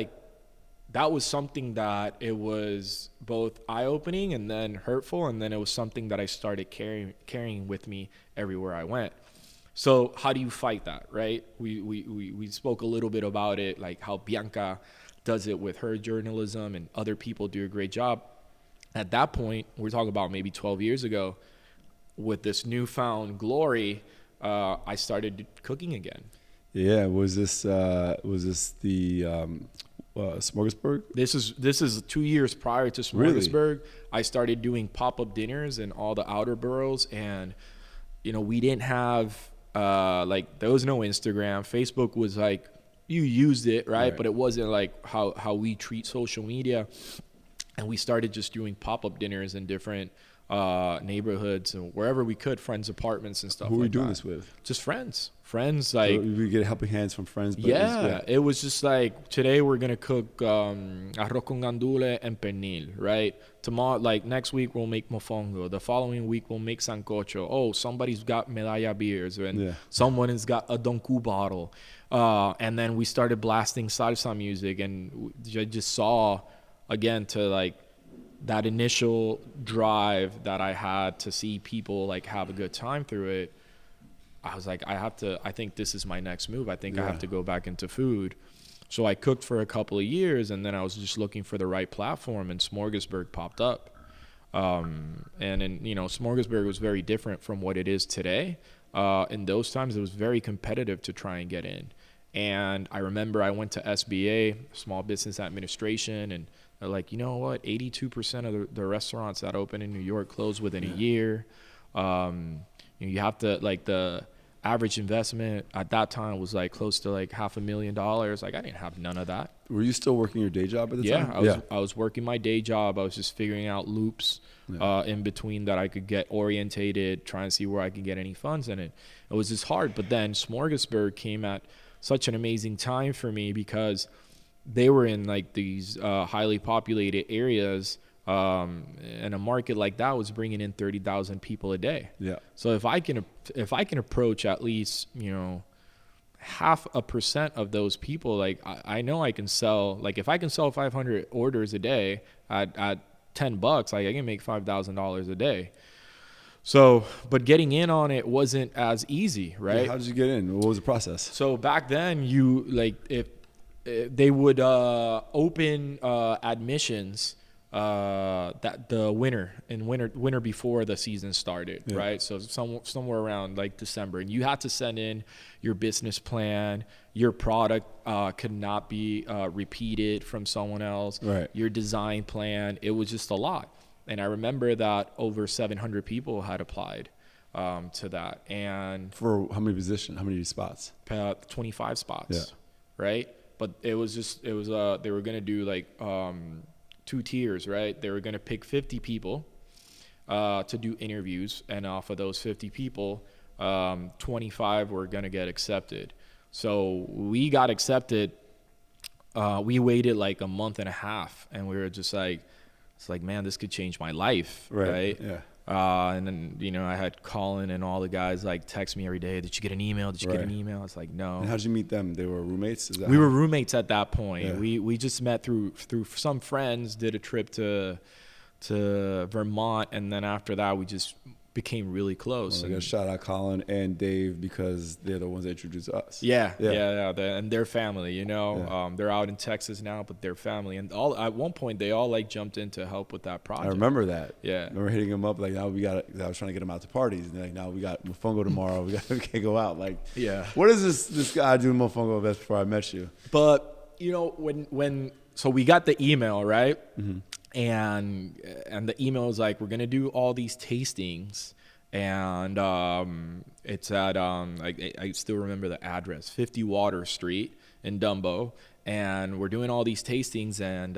something that it was both eye-opening and then hurtful, and then it was something that I started carrying with me everywhere I went. So how do you fight that, right? We spoke a little bit about it, like how Bianca does it with her journalism, and other people do a great job. At that point, we're talking about maybe 12 years ago, with this newfound glory, I started cooking again. Yeah, was this the Smorgasburg? This is 2 years prior to Smorgasburg. Really? I started doing pop-up dinners in all the outer boroughs, and we didn't have there was no Instagram. Facebook was like, you used it, right? But it wasn't like how we treat social media. And we started just doing pop-up dinners in different neighborhoods and wherever we could, friends' apartments and stuff. Who were you like doing that. this with? Just friends. Like, So you get helping hands from friends. But it was just like, today we're gonna cook arroz con gandule and pernil, right? Tomorrow, like next week, we'll make mofongo. The following week, we'll make sancocho. Oh, somebody's got medalla beers, and someone has got a Donku bottle. And then we started blasting salsa music, and I just saw, again, to like that initial drive that I had to see people like have a good time through it. I was like, I think this is my next move. I think I have to go back into food. So I cooked for a couple of years, and then I was just looking for the right platform, and Smorgasburg popped up. And Smorgasburg was very different from what it is today. In those times, it was very competitive to try and get in. And I remember I went to SBA, Small Business Administration, and they're like, you know what? 82% of the restaurants that open in New York close within a year. You have to, like, the average investment at that time was like close to like $500,000. Like, I didn't have none of that. Were you still working your day job at the time? I was working my day job. I was just figuring out loops in between that I could get orientated, trying to see where I could get any funds in it. It was just hard. But then Smorgasburg came at such an amazing time for me because they were in like these highly populated areas. And a market like that was bringing in 30,000 people a day. Yeah. So if I can approach at least 0.5% of those people, like I know I can sell. Like if I can sell 500 orders a day at $10, like I can make $5,000 a day. So, but getting in on it wasn't as easy, right? Yeah, how did you get in? What was the process? So back then, if they would open admissions. That the winter before the season started, right? So somewhere around like December, and you had to send in your business plan. Your product could not be repeated from someone else. Right. Your design plan. It was just a lot. And I remember that over 700 people had applied to that. And for how many positions? How many spots? 25 spots. Yeah. Right. But it was they were gonna do like 2 tiers, right? They were going to pick 50 people to do interviews, and off of those 50 people, 25 were going to get accepted. So we got accepted. We waited like a month and a half, and we were just like, it's like, man, this could change my life, right? Yeah. And then, I had Colin and all the guys like text me every day. Did you get an email? Did you get an email? It's like, no. And how did you meet them? They were roommates? We were roommates at that point. Yeah. We just met through some friends, did a trip to Vermont. And then after that, we just became really close. Well, I got to shout out Colin and Dave because they're the ones that introduced us. Yeah. And their family, they're out in Texas now, but their family, and all at one point they all like jumped in to help with that project. I remember that. Yeah. We were hitting them up like, now I was trying to get them out to parties, and they're like, now we got Mofongo tomorrow. we can't go out. Like, yeah. What is this guy doing Mofongo best before I met you? But so we got the email, right? Mm-hmm. And the email is like, we're gonna do all these tastings, and it's at I still remember the address, 50 Water Street in Dumbo, and we're doing all these tastings, and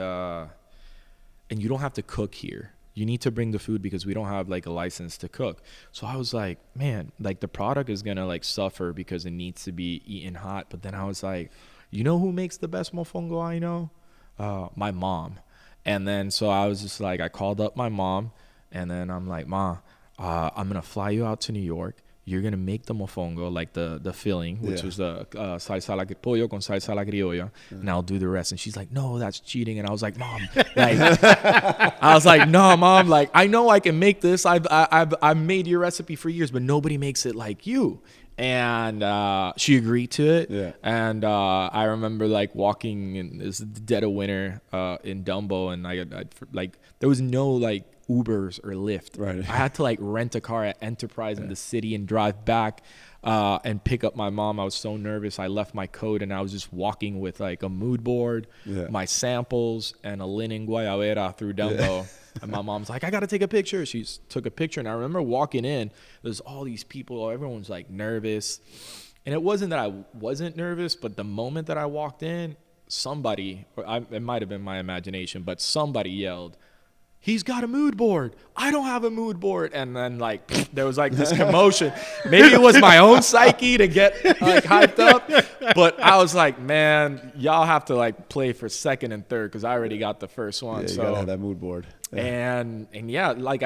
you don't have to cook here. You need to bring the food because we don't have like a license to cook. So I was like, man, like the product is gonna like suffer because it needs to be eaten hot. But then I was like, you know who makes the best mofongo I know? My mom. And then so I was just like, I called up my mom, and then I'm like, Ma, I'm going to fly you out to New York. You're going to make the mofongo, like the filling, which was the pollo con salsa a la criolla, and I'll do the rest. And she's like, no, that's cheating. And I was like, Mom, no, Mom, like, I know I can make this. I've made your recipe for years, but nobody makes it like you. And she agreed to it. Yeah. And I remember like walking in this dead of winter in Dumbo, and I like there was no like Ubers or Lyft. Right. I had to like rent a car at Enterprise in the city and drive back and pick up my mom. I was so nervous. I left my coat, and I was just walking with like a mood board, my samples, and a linen guayabera through Dumbo. Yeah. And my mom's like, I got to take a picture. She took a picture. And I remember walking in, there's all these people. Everyone's like nervous. And it wasn't that I wasn't nervous, but the moment that I walked in, somebody, it might have been my imagination, but somebody yelled, he's got a mood board. I don't have a mood board. And then like there was like this commotion. Maybe it was my own psyche to get like hyped up. But I was like, man, y'all have to like play for second and third because I already got the first one. Yeah, you so gotta have that mood board. Yeah. and yeah, like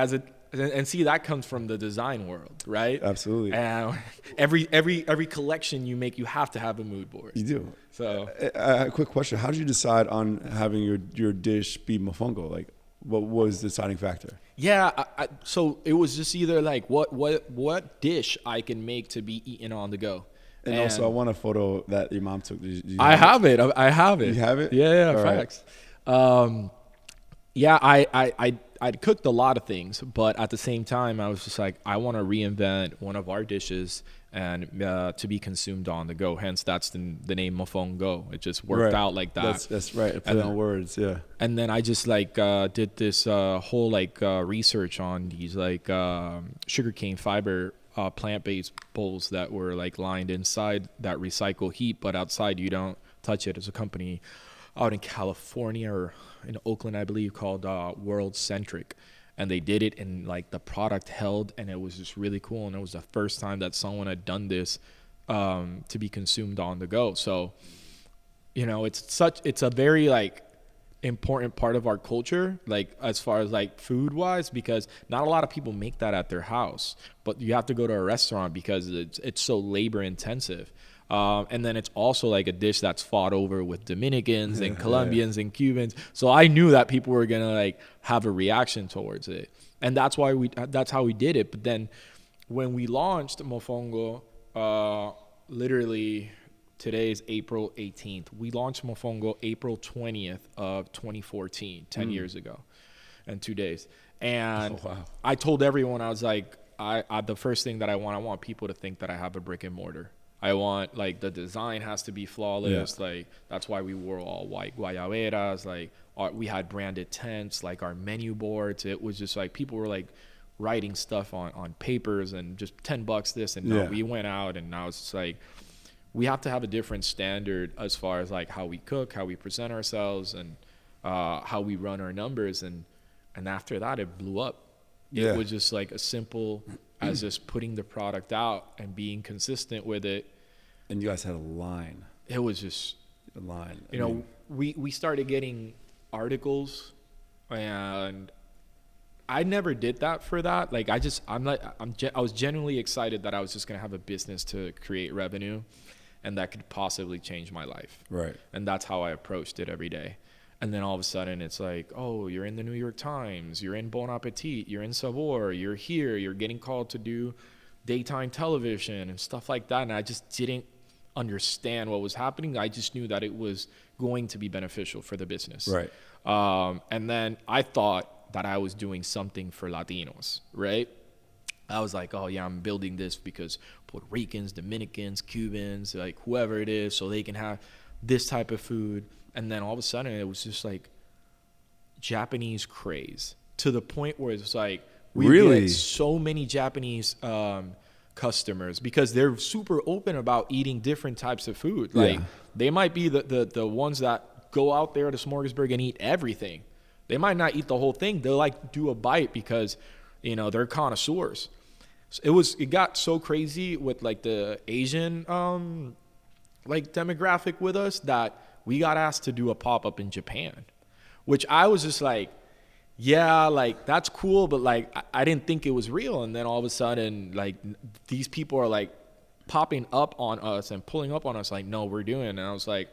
and see that comes from the design world, right? Absolutely. And every collection you make, you have to have a mood board. You do. So A quick question: how did you decide on having your dish be mofongo? Like, what was the deciding factor? Yeah, so it was just either like what dish I can make to be eaten on the go. And also, I want a photo that your mom took. Did you I have it. I have it. You have it? Yeah, All facts. Yeah, I'd cooked a lot of things, but at the same time, I was just like, I want to reinvent one of our dishes and to be consumed on the go. Hence, that's the name Mofongo. It just worked out like that. That's right. I put it on words, yeah. And then I just like did this whole like research on these like sugarcane fiber plant-based bowls that were like lined inside that recycle heat, but outside you don't touch it. It's a company out in California or in Oakland, I believe, called World Centric. And they did it, and like the product held, and it was just really cool. And it was the first time that someone had done this to be consumed on the go. So, you know, it's a very like important part of our culture, like as far as like food wise, because not a lot of people make that at their house, but you have to go to a restaurant because it's so labor intensive. And then it's also like a dish that's fought over with Dominicans and Colombians and Cubans. So I knew that people were going to like have a reaction towards it. And that's how we did it. But then when we launched Mofongo, literally today is April 18th. We launched Mofongo April 20th of 2014, 10 years ago and 2 days. And I told everyone, I was like, the first thing that I want people to think that I have a brick and mortar. I want, like, the design has to be flawless. Yeah. Like, that's why we wore all white guayaberas. Like, we had branded tents, like our menu boards. It was just like people were like writing stuff on papers and just $10 this. And no, we went out, and now it's just like we have to have a different standard as far as like how we cook, how we present ourselves, and how we run our numbers. And after that, it blew up. It was just like as simple as just putting the product out and being consistent with it. And you guys had a line. It was just a line. You know, we started getting articles, and I never did that for that. Like I was genuinely excited that I was just gonna have a business to create revenue, and that could possibly change my life. Right. And that's how I approached it every day. And then all of a sudden it's like, oh, you're in the New York Times, you're in Bon Appetit, you're in Savoir, you're here, you're getting called to do daytime television and stuff like that. And I just didn't understand what was happening. I just knew that it was going to be beneficial for the business. Right. And then I thought that I was doing something for Latinos, right? I was like, oh yeah, I'm building this because Puerto Ricans, Dominicans, Cubans, like whoever it is, so they can have this type of food. And then all of a sudden it was just like Japanese craze to the point where it's like we get so many Japanese customers because they're super open about eating different types of food. Like they might be the ones that go out there to Smorgasburg and eat everything. They might not eat the whole thing. They'll like do a bite because, you know, they're connoisseurs. It got so crazy with like the Asian like demographic with us that we got asked to do a pop-up in Japan, which I was just like, yeah, like that's cool, but like I didn't think it was real. And then all of a sudden, like these people are like popping up on us and pulling up on us like, no, we're doing it. And I was like,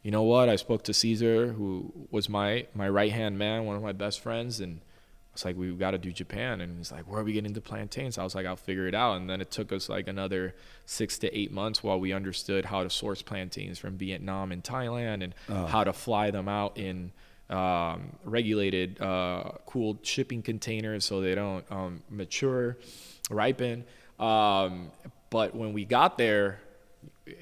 you know what? I spoke to Caesar, who was my right-hand man, one of my best friends, and I was like, we've got to do Japan. And he's like, where are we getting the plantains? I was like, I'll figure it out. And then it took us like another 6 to 8 months while we understood how to source plantains from Vietnam and Thailand and how to fly them out in regulated, cooled shipping containers so they don't mature, ripen. But when we got there,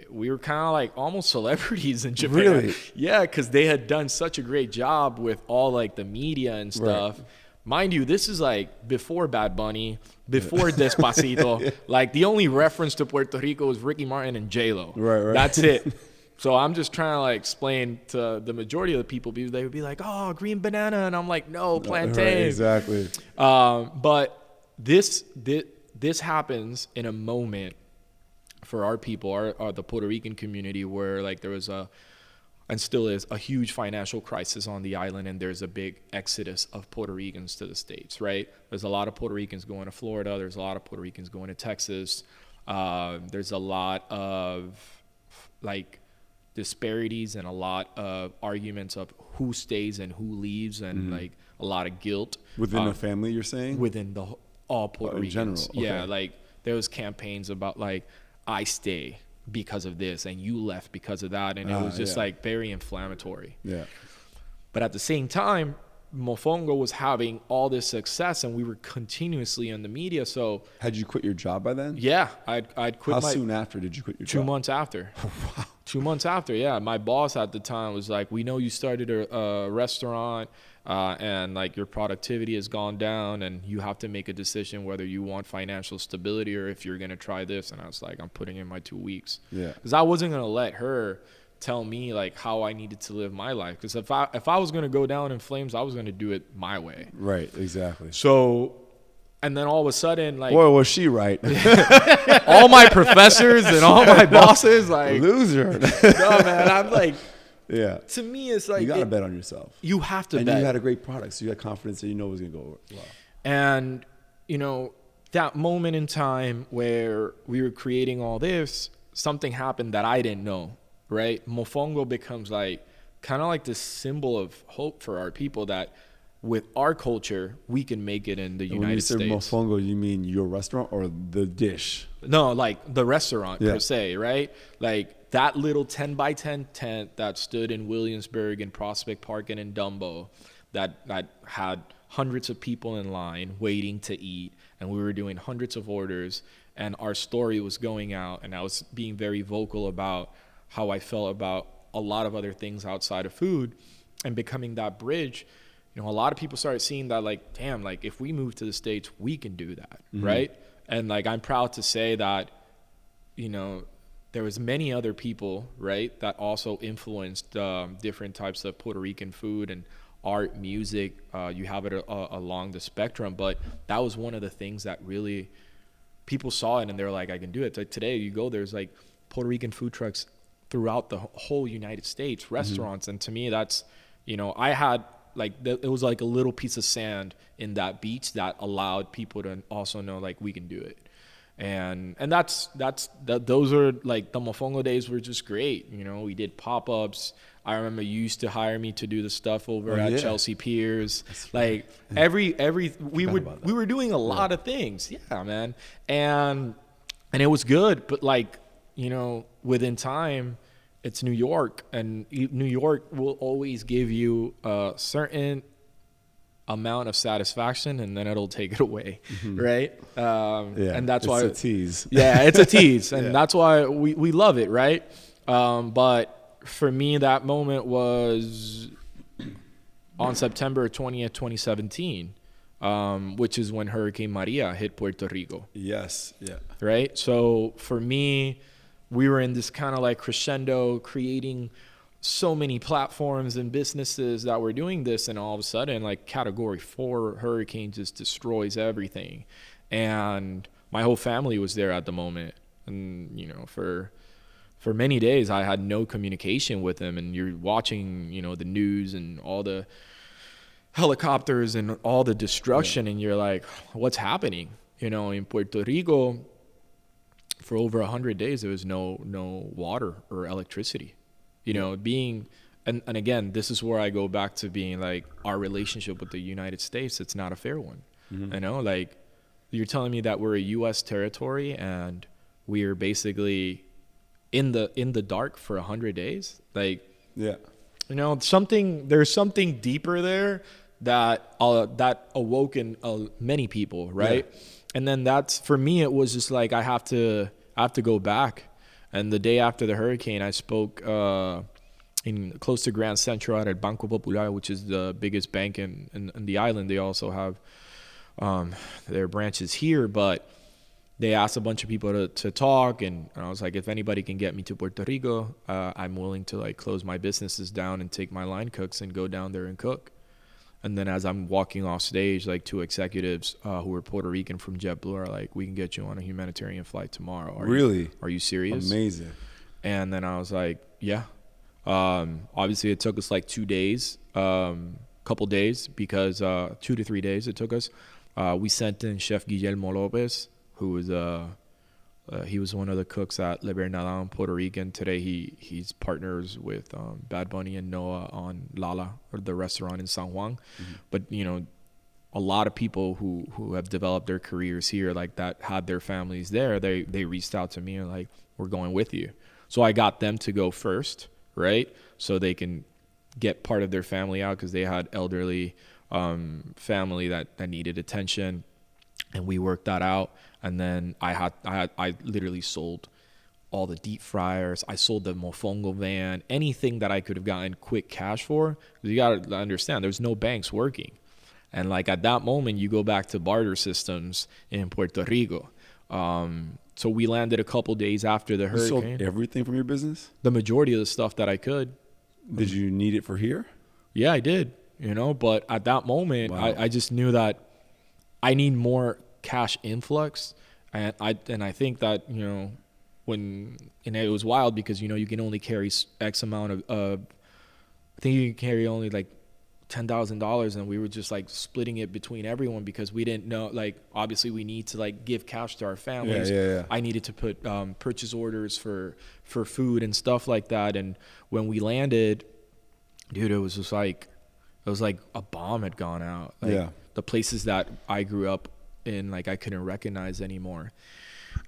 we were kind of like almost celebrities in Japan. Really? Yeah, because they had done such a great job with all like the media and stuff. Right. Mind you, this is like before Bad Bunny, before Despacito. Like the only reference to Puerto Rico was Ricky Martin and J-Lo. Right. That's it. So I'm just trying to like explain to the majority of the people, because they would be like, "Oh, green banana," and I'm like, "No, plantain." Right, exactly. But this happens in a moment for our people, our the Puerto Rican community, where like there was and still is a huge financial crisis on the island, and there's a big exodus of Puerto Ricans to the States, right? There's a lot of Puerto Ricans going to Florida. There's a lot of Puerto Ricans going to Texas. There's a lot of like disparities and a lot of arguments of who stays and who leaves, and like a lot of guilt Within a family, you're saying? within all Puerto in Ricans. general, okay. Yeah, like there was campaigns about like, I stay because of this and you left because of that, and it was just like very inflammatory. Yeah. But at the same time, Mofongo was having all this success, and we were continuously in the media. So Had you quit your job by then? yeah, I'd quit. How soon after did you quit your job? 2 months after. Wow. 2 months after, yeah. My boss at the time was like, "We know you started a restaurant, and like your productivity has gone down, and you have to make a decision whether you want financial stability or if you're gonna try this." And I was like, "I'm putting in my 2 weeks." Yeah. Because I wasn't gonna let her tell me like how I needed to live my life. Because if I was gonna go down in flames, I was gonna do it my way. Right, exactly. So, and then all of a sudden, like, Boy, was she right. all my professors and all my bosses, like, Loser. no, man, I'm like, Yeah. to me, it's like, You got to bet on yourself. you have to And bet. you had a great product, so you had confidence that you know it was going to go well. And, you know, that moment in time where we were creating all this, something happened that I didn't know, right? Mofongo becomes like, kind of like this symbol of hope for our people, that with our culture, we can make it in the United States. When you say mofongo, you mean your restaurant or the dish? No, like the restaurant Yeah. per se, right? Like that little 10 by 10 tent that stood in Williamsburg and Prospect Park and in Dumbo, that had hundreds of people in line waiting to eat, and we were doing hundreds of orders, and our story was going out, and I was being very vocal about how I felt about a lot of other things outside of food, and becoming that bridge. You know, a lot of people started seeing that, like, damn, like if we move to the States, we can do that, right? And like, I'm proud to say that, you know, there was many other people, right, that also influenced different types of Puerto Rican food and art, music. You have it along the spectrum, but that was one of the things that really people saw it, and they're like, I can do it. Like today, you go, there's like Puerto Rican food trucks throughout the whole United States, restaurants, and to me, that's, you know, I had like it was like a little piece of sand in that beach that allowed people to also know like we can do it. And those are like the Mofongo days were just great. You know, we did pop-ups. I remember you used to hire me to do the stuff over at Chelsea Piers. Like we were doing a lot of things. Yeah, man. And it was good, but like, you know, within time, it's New York, and New York will always give you a certain amount of satisfaction, and then it'll take it away, right? And that's why it's a tease. Yeah, it's a tease, and that's why we love it, right? But for me, that moment was on September 20th, 2017, which is when Hurricane Maria hit Puerto Rico. Yes, yeah. Right? So for me, we were in this kind of like crescendo, creating so many platforms and businesses that were doing this, and all of a sudden, like Category 4 hurricane just destroys everything. And my whole family was there at the moment. And, you know, for many days, I had no communication with them. And you're watching, you know, the news and all the helicopters and all the destruction, and you're like, what's happening? You know, in Puerto Rico, for over 100 days, there was no water or electricity. You know, and again, this is where I go back to being like, our relationship with the United States, it's not a fair one. You know, like, you're telling me that we're a U.S. territory and we're basically in the dark for 100 days. Like, Yeah. you know, there's something deeper there that awoke in many people, right? Yeah. And then that's, for me, it was just like, I have to go back. And the day after the hurricane, I spoke in close to Grand Central at Banco Popular, which is the biggest bank in the island. They also have their branches here, but they asked a bunch of people to talk, and I was like, if anybody can get me to Puerto Rico, I'm willing to like close my businesses down and take my line cooks and go down there and cook. And then as I'm walking off stage, like 2 executives who were Puerto Rican from JetBlue are like, we can get you on a humanitarian flight tomorrow. Are you serious? Amazing. And then I was like, yeah. Obviously, it took us like 2 days, couple days, because 2 to 3 days it took us. We sent in Chef Manolo Lopez, who was he was one of the cooks at Le Bernardin, Puerto Rican. Today he's partners with Bad Bunny and Noah on Lala, or the restaurant in San Juan. Mm-hmm. But you know, a lot of people who have developed their careers here, like that, had their families there. They reached out to me and like, we're going with you. So I got them to go first, right? So they can get part of their family out, because they had elderly family that needed attention, and we worked that out. And then I literally sold all the deep fryers. I sold the mofongo van, anything that I could have gotten quick cash for. You got to understand, there's no banks working. And like at that moment, you go back to barter systems in Puerto Rico. So we landed a couple days after the hurricane. You sold everything from your business? The majority of the stuff that I could. Did you need it for here? Yeah, I did. You know, but at that moment, wow. I just knew that I need more cash influx, and I think that, you know, and it was wild, because you know, you can only carry X amount of I think you can carry only like $10,000, and we were just like splitting it between everyone, because we didn't know, like, obviously we need to like give cash to our families. Yeah. I needed to put purchase orders for food and stuff like that. And when we landed, dude, it was just like, it was like a bomb had gone out. Like, the places that I grew up in, like, I couldn't recognize anymore.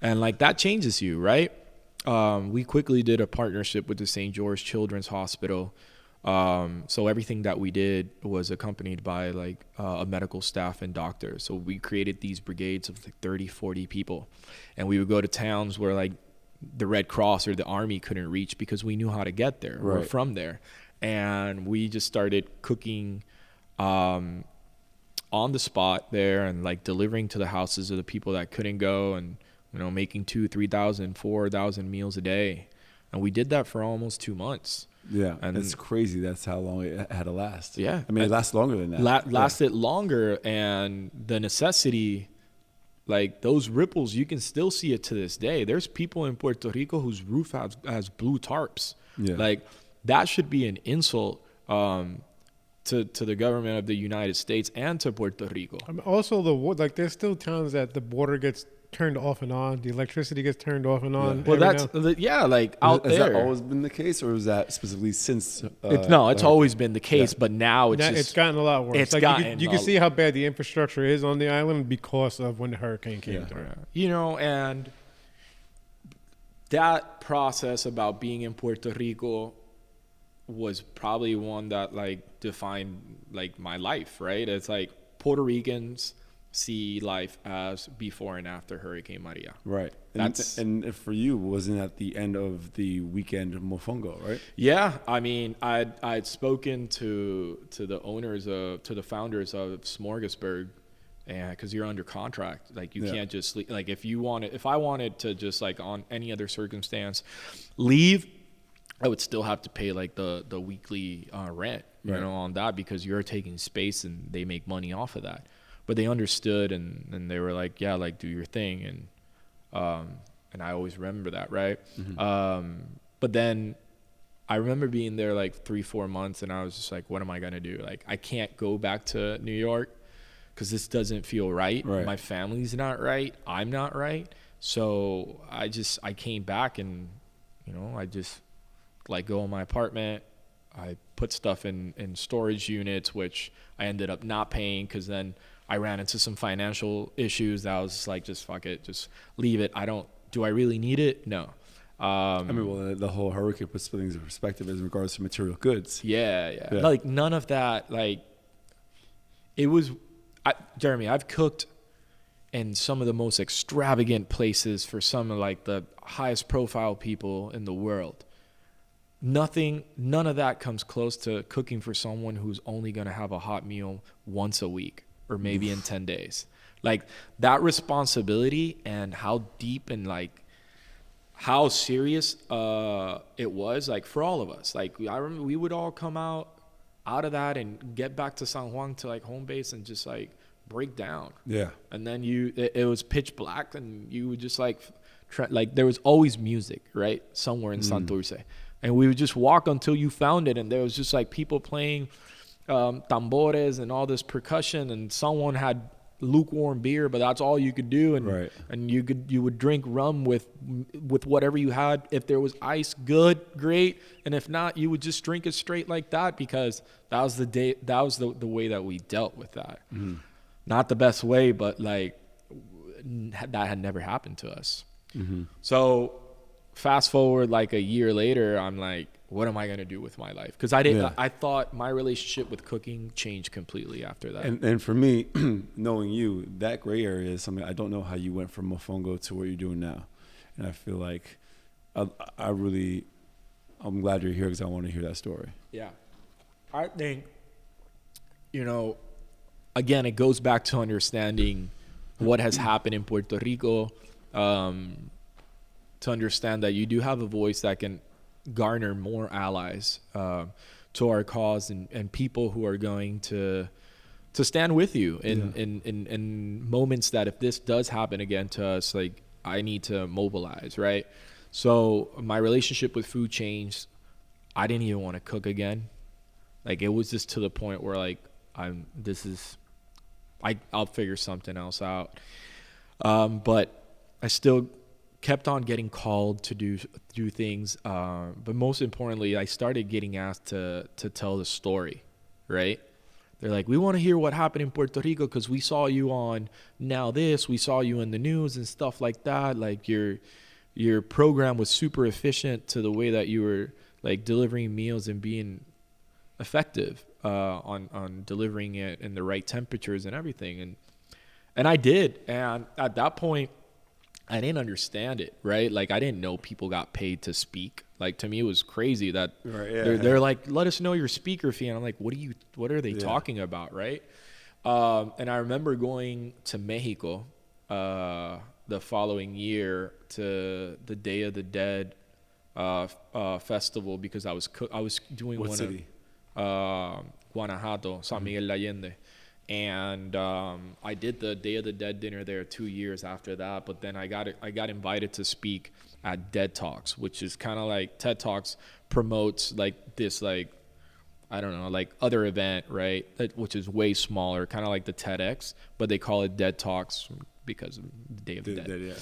And like, that changes you, right? We quickly did a partnership with the St. George Children's Hospital. So everything that we did was accompanied by like a medical staff and doctors. So we created these brigades of like 30, 40 people. And we would go to towns where like the Red Cross or the Army couldn't reach, because we knew how to get there. Right. We're from there. And we just started cooking on the spot there, and like delivering to the houses of the people that couldn't go, and, you know, making 2,000, 3,000, 4,000 meals a day. And we did that for almost 2 months. Yeah, and it's crazy. That's how long it had to last. Yeah. I mean, it lasts longer than that. Lasted longer, and the necessity, like those ripples, you can still see it to this day. There's people in Puerto Rico whose roof has blue tarps. Yeah. Like, that should be an insult to the government of the United States and to Puerto Rico. Also, there's still towns that the water gets turned off and on, the electricity gets turned off and on. Well, that's like out there. Has that always been the case, or is that specifically since? It's always been the case, but now it's gotten a lot worse. It's you can see how bad the infrastructure is on the island because of when the hurricane came through. You know, and that process about being in Puerto Rico was probably one that like defined like my life, right? It's like Puerto Ricans see life as before and after Hurricane Maria. Right. And for you, wasn't that the end of the weekend mofongo, right? Yeah. I mean, I'd spoken to the founders of Smorgasburg, and because you're under contract, like you can't just leave. Like if I wanted to just like on any other circumstance leave, I would still have to pay like the weekly rent, you know, on that, because you're taking space and they make money off of that. But they understood, and they were like, yeah, like do your thing. And I always remember that. Right. Mm-hmm. But then I remember being there like 3-4 months, and I was just like, what am I going to do? Like, I can't go back to New York because this doesn't feel right. My family's not right. I'm not right. So I came back, and, you know, I just like go in my apartment. I put stuff in storage units, which I ended up not paying, because then I ran into some financial issues that I was just like, just fuck it, just leave it. Do I really need it? No. I mean, well, the whole hurricane puts things in perspective in regards to material goods. Yeah. Like none of that, like Jeremy, I've cooked in some of the most extravagant places for some of like the highest profile people in the world. None of that comes close to cooking for someone who's only going to have a hot meal once a week or maybe in 10 days. Like that responsibility and how deep and like how serious it was, like for all of us. Like I remember we would all come out of that and get back to San Juan to like home base and just like break down. Yeah. And then it was pitch black and you would just like like there was always music, right? Somewhere in Santurce. And we would just walk until you found it. And there was just like people playing tambores and all this percussion, and someone had lukewarm beer, but that's all you could do. And Right. and you would drink rum with whatever you had. If there was ice, good, great. And if not, you would just drink it straight like that, because that was the way that we dealt with that. Not the best way, but like that had never happened to us. So fast forward like a year later, I'm like, what am I going to do with my life? Because I thought my relationship with cooking changed completely after that. And for me, knowing you, that gray area is something I don't know how you went from Mofongo to what you're doing now. And I feel like I'm glad you're here, because I want to hear that story. Yeah. I think, again, it goes back to understanding what has happened in Puerto Rico, to understand that you do have a voice that can garner more allies to our cause, and people who are going to stand with you in moments that if this does happen again to us, like I need to mobilize, right? So my relationship with food changed. I didn't even want to cook again. Like it was just to the point where like I'll figure something else out. But I still kept on getting called to do things. But most importantly, I started getting asked to tell the story, right? They're like, we want to hear what happened in Puerto Rico because we saw you on Now This, we saw you in the news and stuff like that. Like your program was super efficient to the way that you were like delivering meals and being effective on delivering it in the right temperatures and everything. And I did. And at that point, I didn't understand it, right? Like I didn't know people got paid to speak. Like to me, it was crazy that they're like, let us know your speaker fee. And I'm like, what are they talking about, right? And I remember going to Mexico the following year to the Day of the Dead festival, because I was doing What city? Guanajuato, San Miguel de Allende. And I did the Day of the Dead dinner there 2 years after that. But then I got invited to speak at Dead Talks, which is kind of like TED Talks promotes like this, like, I don't know, like other event, right? Which is way smaller, kind of like the TEDx, but they call it Dead Talks because of the Day of the Dead.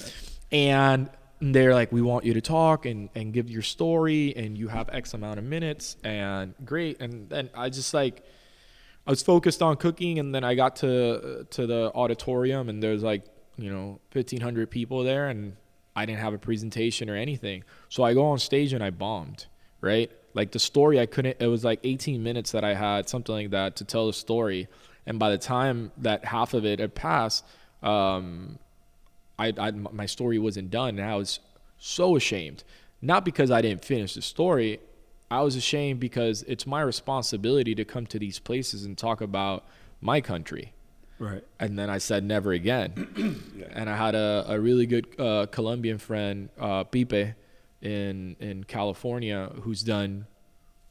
And they're like, we want you to talk and give your story, and you have X amount of minutes, and great. And then I was focused on cooking, and then I got to the auditorium, and there's like 1,500 people there, and I didn't have a presentation or anything. So I go on stage and I bombed, right? Like the story, it was like 18 minutes that I had, something like that, to tell the story. And by the time that half of it had passed, my story wasn't done, and I was so ashamed. Not because I didn't finish the story. I was ashamed because it's my responsibility to come to these places and talk about my country. Right. And then I said never again. And I had a really good Colombian friend, Pipe, in California, who's done,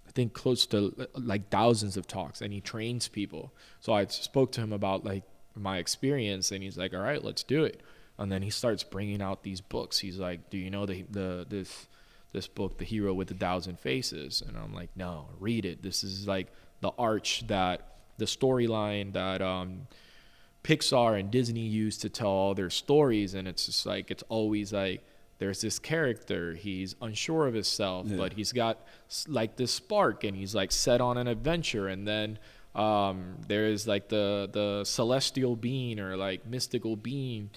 I think, close to like thousands of talks, and he trains people. So I spoke to him about like my experience, and he's like, all right, let's do it. And then he starts bringing out these books. He's like, do you know this book, The Hero with 1,000 Faces? And I'm like, no, read it. This is like the storyline that Pixar and Disney use to tell all their stories. And it's just like, it's always like, there's this character, he's unsure of himself, but he's got like this spark, and he's like set on an adventure. And then there is like the celestial being or like mystical being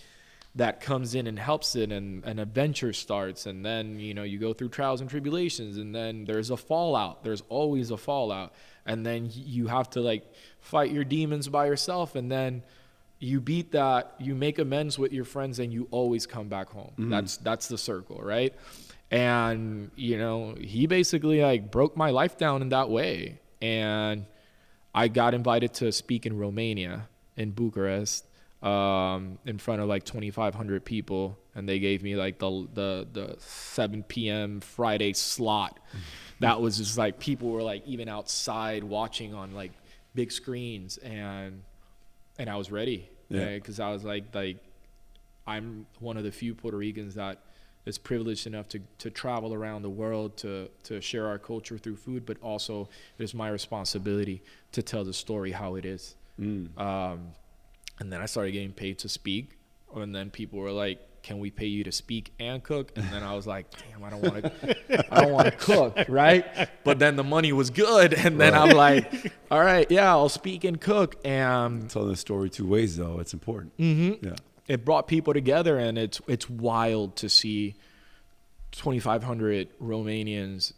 that comes in and helps it, and an adventure starts. And then, you go through trials and tribulations, and then there's a fallout. There's always a fallout. And then you have to like fight your demons by yourself. And then you beat that, you make amends with your friends, and you always come back home. That's the circle, right? And, he basically like broke my life down in that way. And I got invited to speak in Romania, in Bucharest, in front of like 2,500 people, and they gave me like the 7 p.m. Friday slot. That was just like people were like even outside watching on like big screens, and I was ready, because I was like I'm one of the few Puerto Ricans that is privileged enough to travel around the world to share our culture through food, but also it is my responsibility to tell the story how it is. And then I started getting paid to speak, and then people were like, "Can we pay you to speak and cook?" And then I was like, "Damn, I don't want to cook, right?" But then the money was good, and then I'm like, "All right, yeah, I'll speak and cook." And telling the story two ways, though, it's important. Yeah, it brought people together, and it's wild to see 2,500 Romanians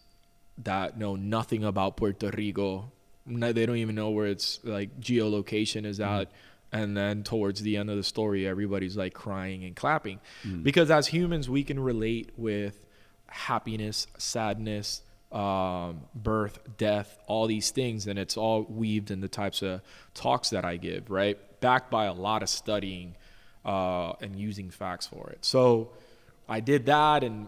that know nothing about Puerto Rico. They don't even know where its like geolocation is at. And then towards the end of the story, everybody's like crying and clapping, because as humans, we can relate with happiness, sadness, birth, death, all these things. And it's all weaved in the types of talks that I give, right? Backed by a lot of studying and using facts for it. So I did that, and,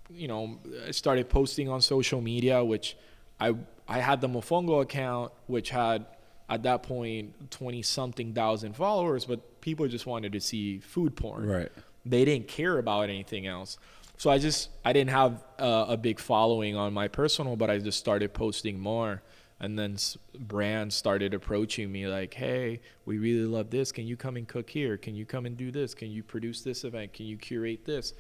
I started posting on social media, which I had the Mofongo account, which had, at that point, 20-something thousand followers, but people just wanted to see food porn. Right. They didn't care about anything else. So I didn't have a big following on my personal, but I just started posting more. And then brands started approaching me like, "Hey, we really love this. Can you come and cook here? Can you come and do this? Can you produce this event? Can you curate this?"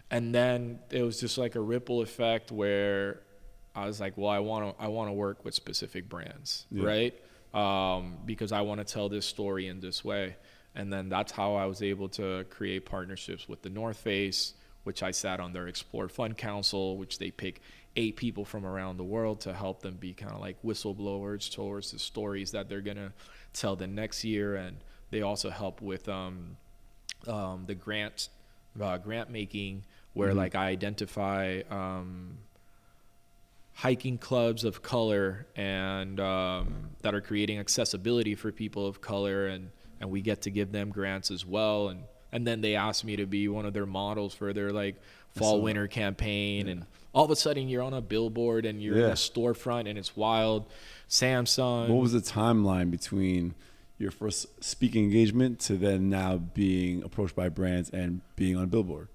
And then it was just like a ripple effect where I was like, well, I want to work with specific brands, right? Because I want to tell this story in this way. And then that's how I was able to create partnerships with the North Face, which I sat on their Explore Fund Council, which they pick 8 people from around the world to help them be kind of like whistleblowers towards the stories that they're going to tell the next year. And they also help with the grant making, where like I identify hiking clubs of color and that are creating accessibility for people of color, and we get to give them grants as well, and then they asked me to be one of their models for their like fall winter campaign, and all of a sudden you're on a billboard and you're in a storefront, and it's wild. Samsung. What was the timeline between your first speaking engagement to then now being approached by brands and being on a billboard?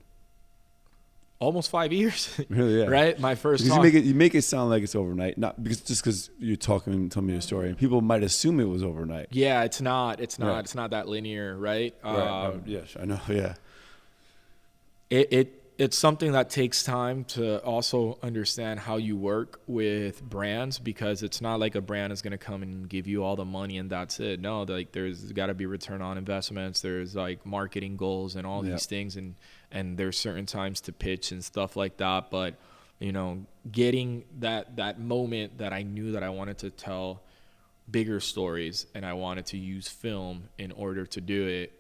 Almost 5 years. Really, yeah. Right? My first talk. You make it sound like it's overnight, not because you're talking and telling me your story, and people might assume it was overnight. Yeah, it's not. It's not. Right. It's not that linear, right? Yes, I know. Yeah. It's something that takes time to also understand how you work with brands, because it's not like a brand is going to come and give you all the money and that's it. No, like there's got to be return on investments. There's like marketing goals and all these things, and there's certain times to pitch and stuff like that. But getting that moment that I knew that I wanted to tell bigger stories and I wanted to use film in order to do it.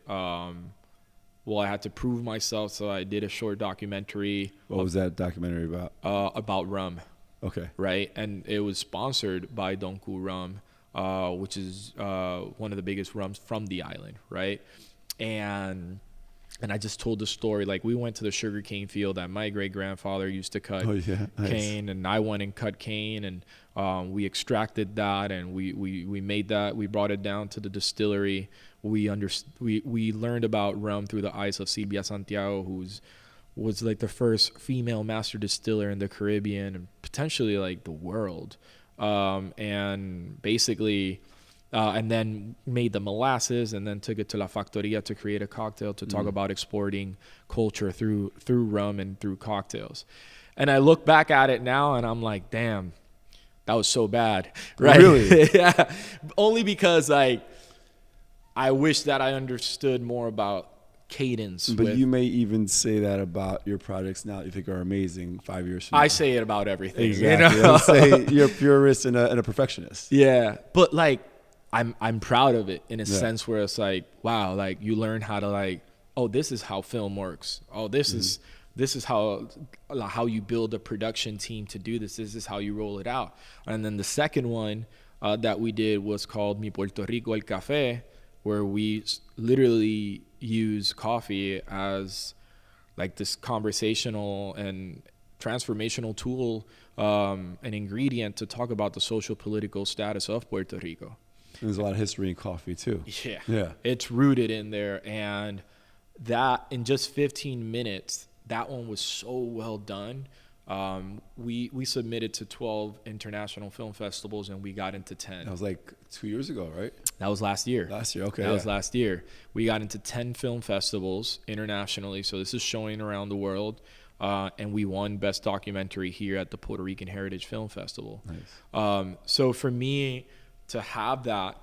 Well, I had to prove myself, so I did a short documentary. What was that documentary about? About rum. Okay. Right, and it was sponsored by Donku Rum, which is one of the biggest rums from the island, right? And I just told the story, like we went to the sugarcane field that my great-grandfather used to cut cane, and I went and cut cane, and we extracted that, and we made that. We brought it down to the distillery. We learned about rum through the eyes of Silvia Santiago, was like the first female master distiller in the Caribbean and potentially like the world, and basically. And then made the molasses, and then took it to La Factoria to create a cocktail to talk about exporting culture through rum and through cocktails. And I look back at it now and I'm like, damn, that was so bad. Right? Really? Yeah. Only because like I wish that I understood more about cadence. But you may even say that about your projects now that you think are amazing 5 years from now. I say it about everything. Exactly. Let's say you're a purist and a perfectionist. Yeah. But like, I'm proud of it in a sense where it's like, wow, like you learn how to like, oh, this is how film works. Oh, this is how you build a production team to do this. This is how you roll it out. And then the second one that we did was called Mi Puerto Rico El Café, where we literally use coffee as like this conversational and transformational tool, an ingredient to talk about the social political status of Puerto Rico. There's a lot of history in coffee too. Yeah. It's rooted in there. And that in just 15 minutes, that one was so well done. We submitted to 12 international film festivals and we got into 10. That was like 2 years ago, right? That was last year. Okay. That was last year. We got into 10 film festivals internationally. So this is showing around the world. And we won Best Documentary here at the Puerto Rican Heritage Film Festival. Nice. So for me to have that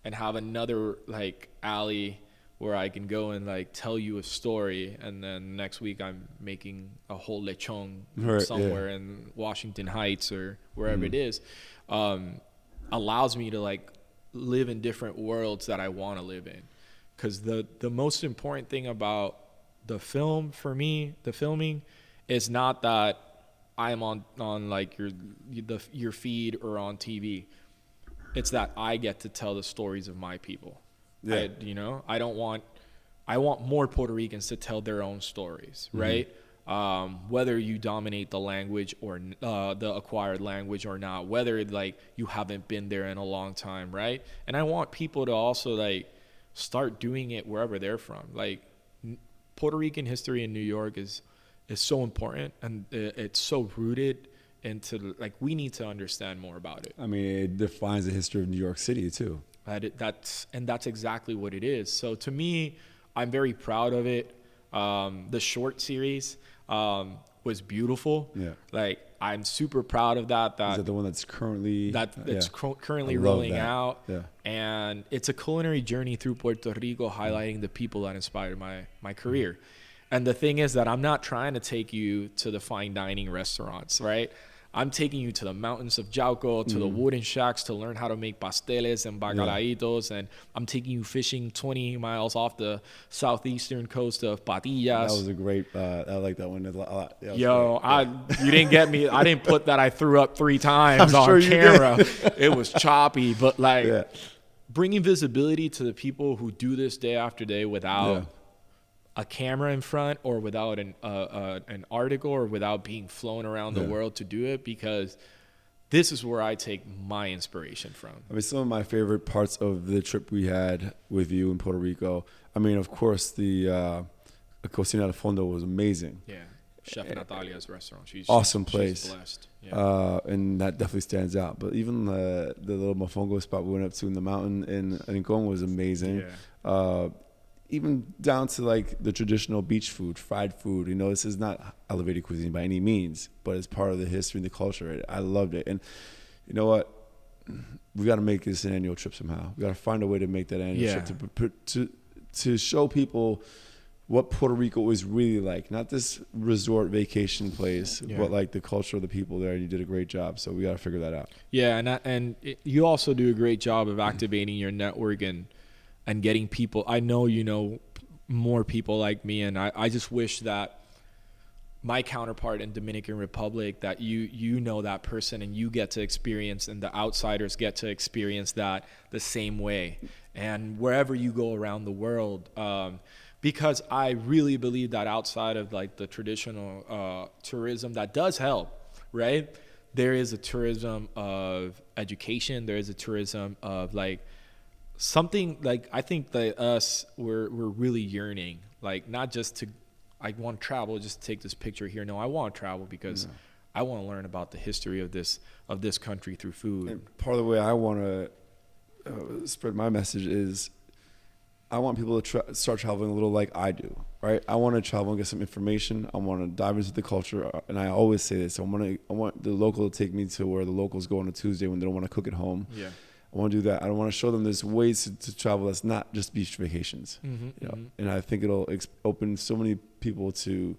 and have another like alley where I can go and like tell you a story, and then next week I'm making a whole lechon somewhere in Washington Heights or wherever it is, allows me to like live in different worlds that I want to live in. Because the most important thing about the film for me, the filming, is not that I'm on like your feed or on TV. It's that I get to tell the stories of my people. Yeah. I want more Puerto Ricans to tell their own stories, right? Whether you dominate the language or the acquired language or not, whether like you haven't been there in a long time, right? And I want people to also like start doing it wherever they're from. Like Puerto Rican history in New York is so important, and it's so rooted into like we need to understand more about it. I mean, it defines the history of New York City too. That's exactly what it is. So to me, I'm very proud of it. The short series was beautiful. Yeah. Like I'm super proud of that. Is that the one that's currently currently rolling out? Yeah. And it's a culinary journey through Puerto Rico, highlighting the people that inspired my career. And the thing is that I'm not trying to take you to the fine dining restaurants, right? I'm taking you to the mountains of Jauco, to the wooden shacks to learn how to make pasteles and bacalaitos. And I'm taking you fishing 20 miles off the southeastern coast of Patillas. That was a great, I like that one a lot. You didn't get me. I didn't put that I threw up 3 times on camera. It was choppy, but like bringing visibility to the people who do this day after day without a camera in front or without an article or without being flown around the world to do it, because this is where I take my inspiration from. I mean, some of my favorite parts of the trip we had with you in Puerto Rico, I mean, of course, the Cocina al Fondo was amazing. Yeah. Chef Natalia's restaurant. She's awesome place. She's blessed. Yeah. And that definitely stands out. But even the little mofongo spot we went up to in the mountain in Rincon was amazing. Yeah. Even down to like the traditional beach food, fried food. You know, this is not elevated cuisine by any means, but it's part of the history and the culture. I loved it. And you know what? We got to make this an annual trip somehow. We got to find a way to make that annual trip to show people what Puerto Rico is really like. Not this resort vacation place, but like the culture of the people there. And you did a great job. So we got to figure that out. Yeah, you also do a great job of activating your network and getting people. I know you know more people like me, and I just wish that my counterpart in Dominican Republic, that you know that person and you get to experience, and the outsiders get to experience that the same way, and wherever you go around the world, because I really believe that outside of like the traditional tourism that does help, right? There is a tourism of education. There is a tourism of like something like, I think that we're really yearning, like not just to, I want to travel just to take this picture here. No, I want to travel because I want to learn about the history of this country through food. And part of the way I want to spread my message is I want people to start traveling a little like I do, right? I want to travel and get some information. I want to dive into the culture, and I always say this: I want the local to take me to where the locals go on a Tuesday when they don't want to cook at home. Yeah. I want to do that. I want to show them there's ways to travel that's not just beach vacations. And I think it'll open so many people to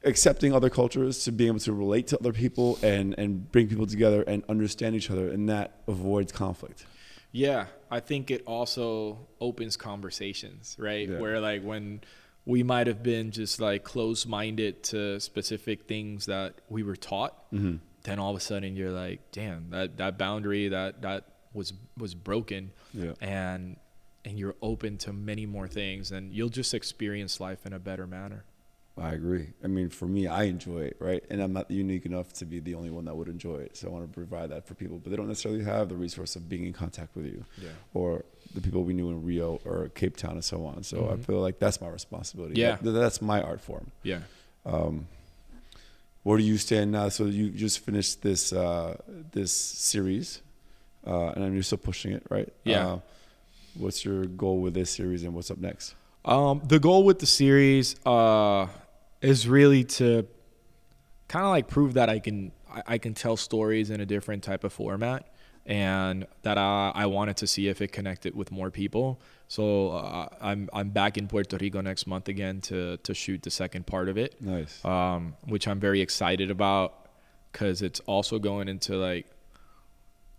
accepting other cultures, to being able to relate to other people and bring people together and understand each other, and that avoids conflict. Yeah, I think it also opens conversations, right? Yeah. Where like when we might have been just like closed-minded to specific things that we were taught, then all of a sudden you're like, damn, that boundary, that was broken, Yeah. and you're open to many more things, and you'll just experience life in a better manner. I agree. I mean, for me, I enjoy it, right? And I'm not unique enough to be the only one that would enjoy it. So I want to provide that for people, but they don't necessarily have the resource of being in contact with you, or the people we knew in Rio or Cape Town and so on. So I feel like that's my responsibility. Yeah. That's my art form. Yeah. Where do you stand now? So you just finished this this series, and you're still pushing it, right? Yeah. What's your goal with this series, and what's up next? The goal with the series is really to kind of like prove that I can tell stories in a different type of format, and that I wanted to see if it connected with more people. So I'm back in Puerto Rico next month again to shoot the second part of it. Nice. Which I'm very excited about, because it's also going into like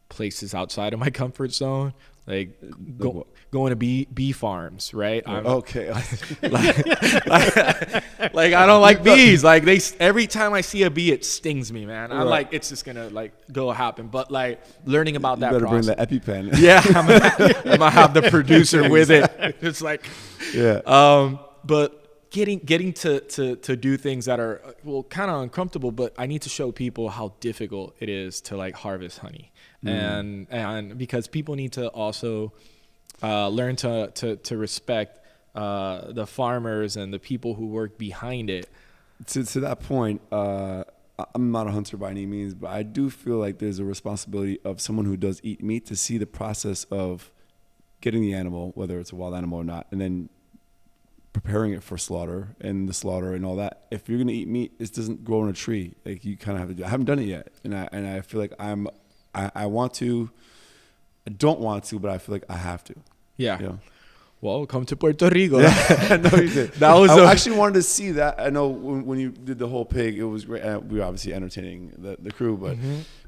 places outside of my comfort zone, like going to bee farms, right? Okay. Like I don't like bees. Like every time I see a bee, it stings me, man. I'm like, it's just gonna like go happen. But like learning about that better process. bring the EpiPen. Yeah, I'm gonna have the producer with it. It's like, but getting to do things that are kind of uncomfortable, but I need to show people how difficult it is to like harvest honey, and because people need to also learn to respect the farmers and the people who work behind it. To that point, I'm not a hunter by any means, but I do feel like there's a responsibility of someone who does eat meat to see the process of getting the animal, whether it's a wild animal or not, and then preparing it for slaughter and the slaughter and all that. If you're gonna eat meat, it doesn't grow on a tree. Like you kind of have to do. I haven't done it yet, and I feel like I want to. I don't want to, but I feel like I have to. Yeah. You know? Well, come to Puerto Rico. I know you did. That was I actually wanted to see that. I know when you did the whole pig, it was great. We were obviously entertaining the crew, but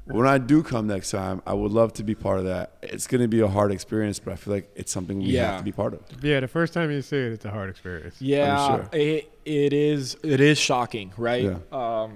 when I do come next time, I would love to be part of that. It's going to be a hard experience, but I feel like it's something we have to be part of. Yeah, the first time you see it, it's a hard experience. Yeah, it is shocking, right? Yeah.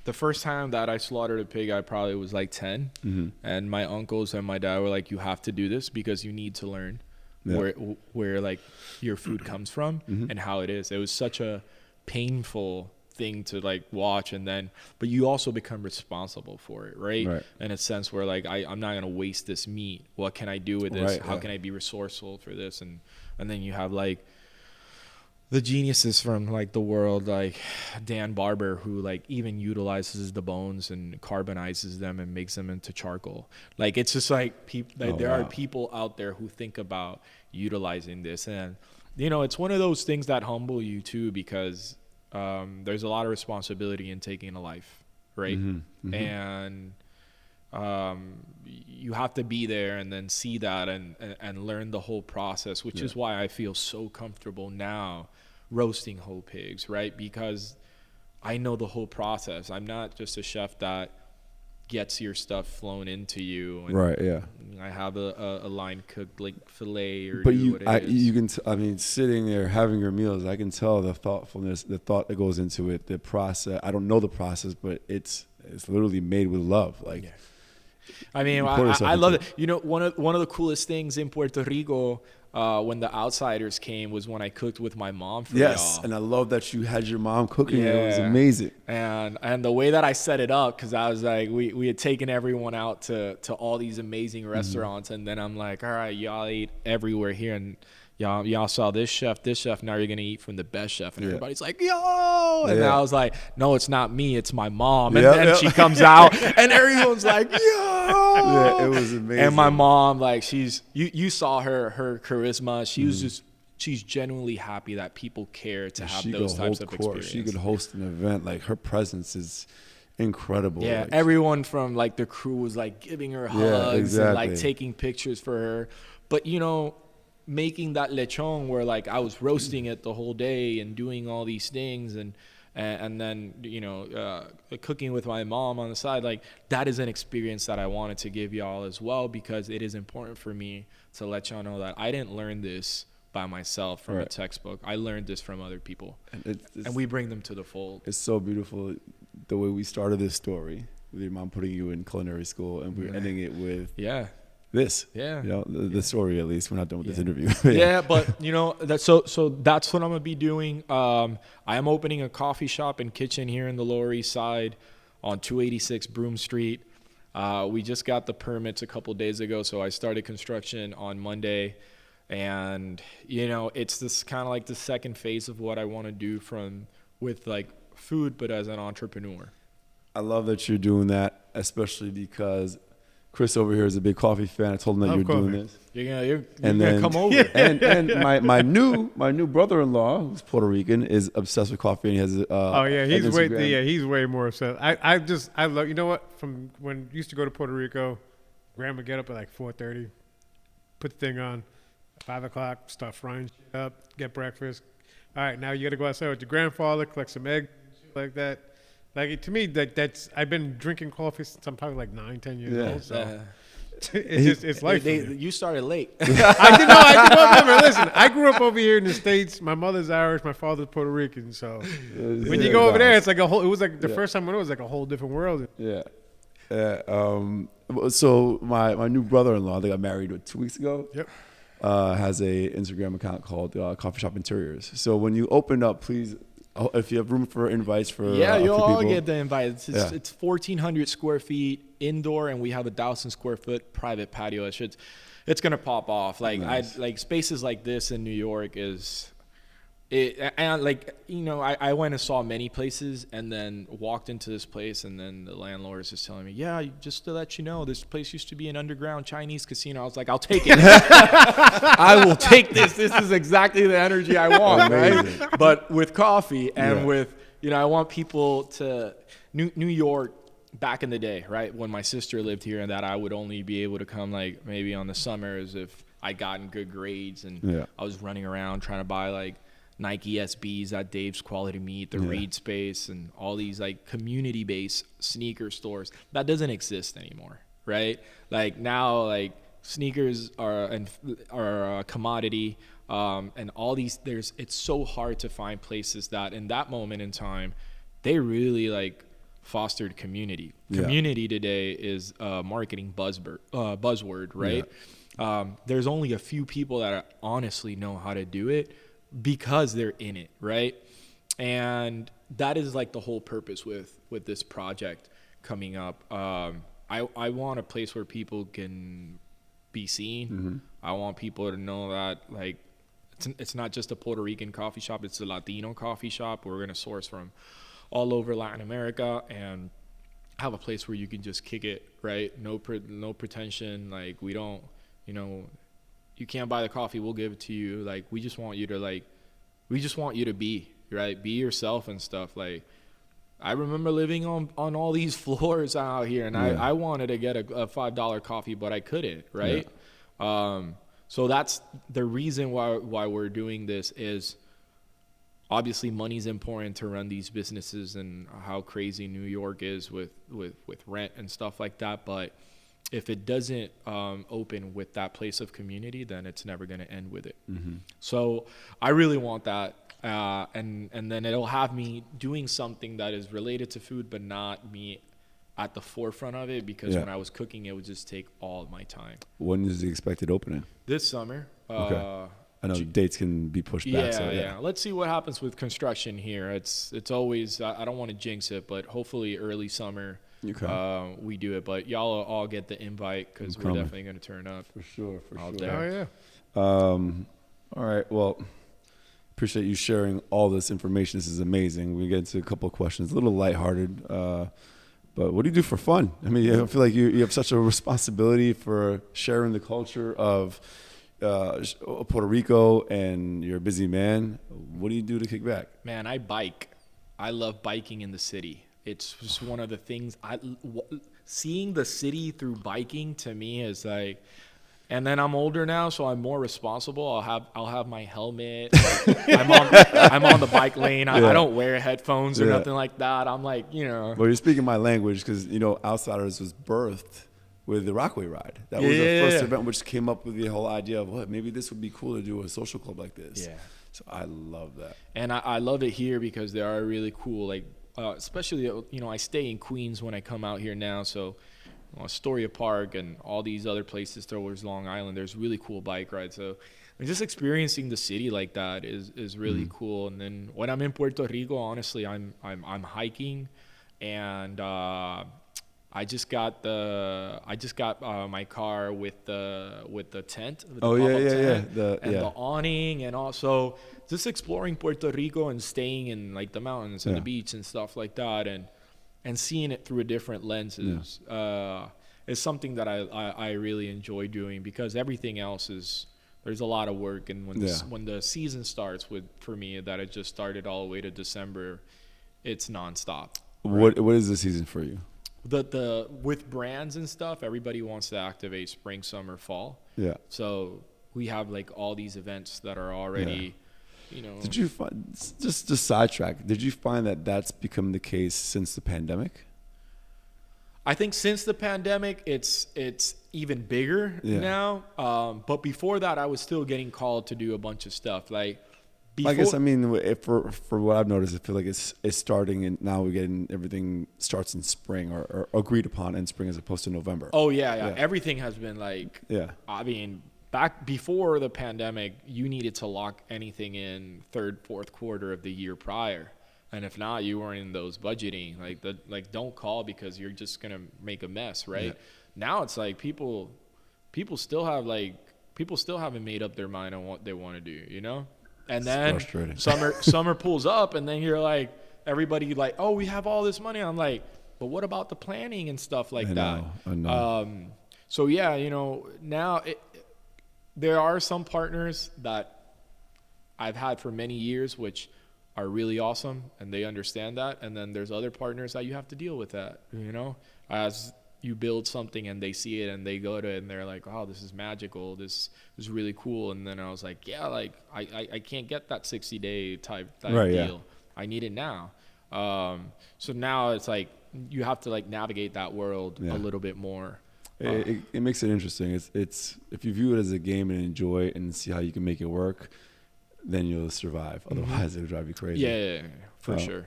The first time that I slaughtered a pig, I probably was like 10, and my uncles and my dad were like, "You have to do this because you need to learn." Yeah. Where like your food comes from and how it is. It was such a painful thing to like watch, and then but you also become responsible for it, right? In a sense where like I'm not gonna waste this meat. What can I do with this? How can I be resourceful for this? And then you have like the geniuses from like the world, like Dan Barber, who like even utilizes the bones and carbonizes them and makes them into charcoal. Like it's just like there are people out there who think about utilizing this, and you know it's one of those things that humble you too, because there's a lot of responsibility in taking a life, right? And you have to be there and then see that and learn the whole process, which is why I feel so comfortable now roasting whole pigs, right? Because I know the whole process. I'm not just a chef that gets your stuff flown into you. And I have a line cooked like filet or but you can I mean, sitting there having your meals, I can tell the thoughtfulness, the thought that goes into it, the process. I don't know the process, but it's literally made with love. Like, I mean, I love it. You know, one of the coolest things in Puerto Rico when the outsiders came was when I cooked with my mom for y'all. And I love that you had your mom cooking. It was amazing. And the way that I set it up, because I was like, we had taken everyone out to all these amazing restaurants, and then I'm like, all right, y'all ate everywhere here, and y'all saw this chef, now you're gonna eat from the best chef, and everybody's like, yo, and I was like, no, it's not me, it's my mom, and then she comes out, and everyone's like, yo. Yeah, it was amazing. And my mom, like, you saw her charisma. She was just, she's genuinely happy that people care to have those types of experiences. She could host an event. Like, her presence is incredible. Yeah, like, everyone from like the crew was like giving her hugs and like taking pictures for her. But you know, making that lechon where like I was roasting it the whole day and doing all these things, and then, you know, cooking with my mom on the side, like that is an experience that I wanted to give y'all as well, because it is important for me to let y'all know that I didn't learn this by myself from a textbook. I learned this from other people, and we bring them to the fold. It's so beautiful the way we started this story with your mom putting you in culinary school, and we're ending it with this. Yeah. You know, the story, at least. We're not done with this interview. Yeah, but you know, so that's what I'm gonna be doing. I am opening a coffee shop and kitchen here in the Lower East Side on 286 Broome Street. We just got the permits a couple days ago, so I started construction on Monday. And you know, it's this kind of like the second phase of what I want to do with like food, but as an entrepreneur. I love that you're doing that, especially because Chris over here is a big coffee fan. I told him that you're doing this. You're gonna come over. And my new brother-in-law, who's Puerto Rican, is obsessed with coffee, and he has he's way more obsessed. I love, you know what, from when I used to go to Puerto Rico, Grandma would get up at like 4:30, put the thing on, 5 o'clock, start frying shit up, get breakfast. All right, now you got to go outside with your grandfather, collect some eggs, shit like that. Like, to me, that's I've been drinking coffee since I'm probably like 9-10 years old. So it's life. You started late. I did not remember. Listen, I grew up over here in the States. My mother's Irish, my father's Puerto Rican. So when you go over there, it's like a whole. It was like the first time I went, it was like a whole different world. Yeah. So my new brother-in-law, they got married 2 weeks ago. Yep. Has a Instagram account called Coffee Shop Interiors. So when you open up, please, if you have room for invites for you'll all people. get the invites. It's 1,400 square feet indoor, and we have 1,000 square foot private patio. It's gonna pop off. Like nice. like spaces like this in New York and like, you know, I went and saw many places and then walked into this place, and then the landlord is just telling me, yeah, just to let you know, this place used to be an underground Chinese casino. I was like, I'll take it. I will take this. This is exactly the energy I want, right? But with coffee and with, you know, I want people to New York back in the day, right? When my sister lived here, and that I would only be able to come like maybe on the summers if I got in good grades, and I was running around trying to buy like Nike SBs at Dave's Quality Meat, the Reed Space, and all these like community-based sneaker stores. That doesn't exist anymore, right? Like now, like sneakers are a commodity, and all these. It's so hard to find places that in that moment in time, they really like fostered community. Community today is a marketing buzzword, right? There's only a few people that honestly know how to do it, because they're in it, right? And that is like the whole purpose with this project coming up. I want a place where people can be seen. Mm-hmm. I want people to know that like it's not just a Puerto Rican coffee shop, it's a Latino coffee shop. We're gonna source from all over Latin America and have a place where you can just kick it, right? No pretension. Like, we don't, you know, you can't buy the coffee, we'll give it to you. Like, we just want you to be, right? Be yourself and stuff. Like, I remember living on all these floors out here, and I wanted to get a $5 coffee, but I couldn't, right? So that's the reason why we're doing this. Is obviously money's important to run these businesses, and how crazy New York is with rent and stuff like that. But if it doesn't open with that place of community, then it's never going to end with it. Mm-hmm. So I really want that. And then it'll have me doing something that is related to food, but not me at the forefront of it, because when I was cooking, it would just take all of my time. When is the expected opening? This summer. Okay. I know dates can be pushed back. Yeah. Let's see what happens with construction here. It's always, I don't want to jinx it, but hopefully early summer. Okay. We do it, but y'all all get the invite, because we're definitely going to turn up. For sure. There. Oh, yeah. All right. Well, appreciate you sharing all this information. This is amazing. We get into a couple of questions, a little lighthearted, but what do you do for fun? I mean, I feel like you have such a responsibility for sharing the culture of Puerto Rico, and you're a busy man. What do you do to kick back? Man, I bike. I love biking in the city. It's just one of the things seeing the city through biking to me is like, and then I'm older now, so I'm more responsible. I'll have my helmet. I'm on the bike lane. I don't wear headphones or nothing like that. I'm like, you know. Well, you're speaking my language, because, you know, Outsiders was birthed with the Rockaway Ride. That was the first event which came up with the whole idea of maybe this would be cool to do a social club like this. Yeah. So I love that. And I love it here because they are really cool. Like, especially, you know, I stay in Queens when I come out here now. So Astoria Park and all these other places towards Long Island. There's really cool bike rides. So just experiencing the city like that is really cool. And then when I'm in Puerto Rico, honestly, I'm hiking, and I just got my car with the tent. With Oh, the yeah, pop-up yeah, tent yeah. the awning, and also just exploring Puerto Rico and staying in like the mountains and the beach and stuff like that, and seeing it through a different lenses is something that I really enjoy doing, because everything else there's a lot of work, and when the season starts for me, that it just started all the way to December, it's nonstop. Right? What is the season for you? The with brands and stuff, everybody wants to activate spring, summer, fall. Yeah. So we have like all these events that are already, Did you find, just to sidetrack, did you find that that's become the case since the pandemic? I think since the pandemic, it's even bigger now. But before that, I was still getting called to do a bunch of stuff. Like, I guess, I mean, for what I've noticed, I feel like it's starting, and now we're getting everything starts in spring or agreed upon in spring as opposed to November. Oh, yeah. Everything has been like, I mean, back before the pandemic, you needed to lock anything in third, fourth quarter of the year prior. And if not, you weren't in those budgeting. Like don't call, because you're just going to make a mess, right? Yeah. Now it's like people still haven't made up their mind on what they want to do, And then summer pulls up, and then you're like, everybody like, oh, we have all this money. I'm like, but what about the planning and stuff like that? I know. So yeah, now there are some partners that I've had for many years, which are really awesome, and they understand that. And then there's other partners that you have to deal with that, as you build something and they see it and they go to it and they're like, oh, this is magical. This is really cool. And then I was like, yeah, like I can't get that 60-day type deal. Yeah. I need it now. So now it's like you have to like navigate that world a little bit more. It makes it interesting. It's if you view it as a game and enjoy it and see how you can make it work, then you'll survive. Otherwise, it'll drive you crazy. Yeah, for sure.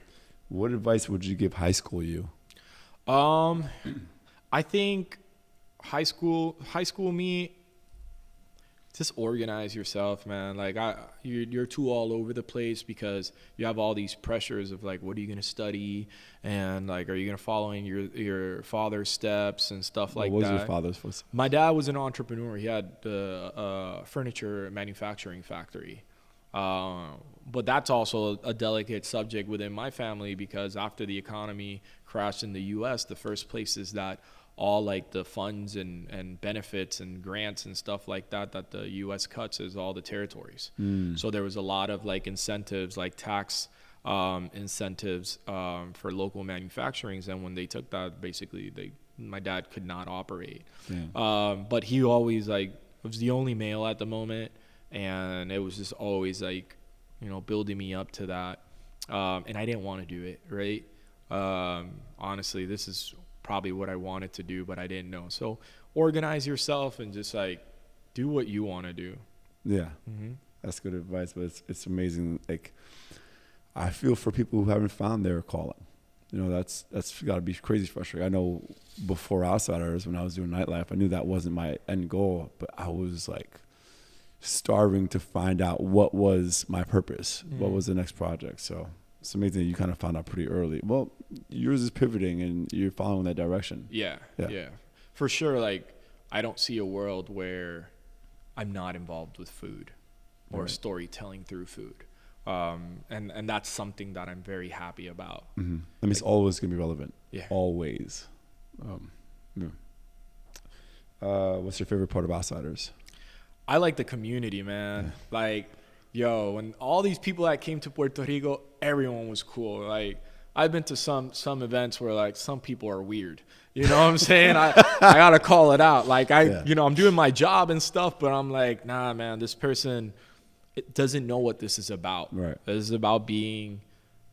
What advice would you give high school you? I think high school me, just organize yourself, man. Like you're too all over the place, because you have all these pressures of like, what are you going to study? And like, are you going to follow in your father's steps and stuff like that? What was your father's footsteps? My dad was an entrepreneur. He had a furniture manufacturing factory. But that's also a delicate subject within my family, because after the economy crashed in the U.S., the first places that all like the funds and benefits and grants and stuff like that the U.S. cuts is all the territories. So there was a lot of like incentives, like tax incentives for local manufacturings, and when they took that, basically my dad could not operate. But he always like was the only male at the moment, and it was just always like building me up to that, and I didn't want to do it, right? Honestly, this is probably what I wanted to do, but I didn't know. So organize yourself and just like do what you want to do. Yeah. That's good advice, but it's amazing. Like, I feel for people who haven't found their calling. That's got to be crazy frustrating. I know before Outsiders, when I was doing nightlife, I knew that wasn't my end goal, but I was like starving to find out what was my purpose, what was the next project. So it's amazing that you kind of found out pretty early. Well, yours is pivoting and you're following that direction. Yeah. For sure. Like, I don't see a world where I'm not involved with food or storytelling through food. And that's something that I'm very happy about. I mean, it's always going to be relevant. Yeah. Always. What's your favorite part of Outsiders? I like the community, man. Yeah. Like, when all these people that came to Puerto Rico, everyone was cool. Like, I've been to some events where like some people are weird. You know what I'm saying? I gotta call it out. Like I'm doing my job and stuff, but I'm like, nah, man, this person doesn't know what this is about. Right. This is about being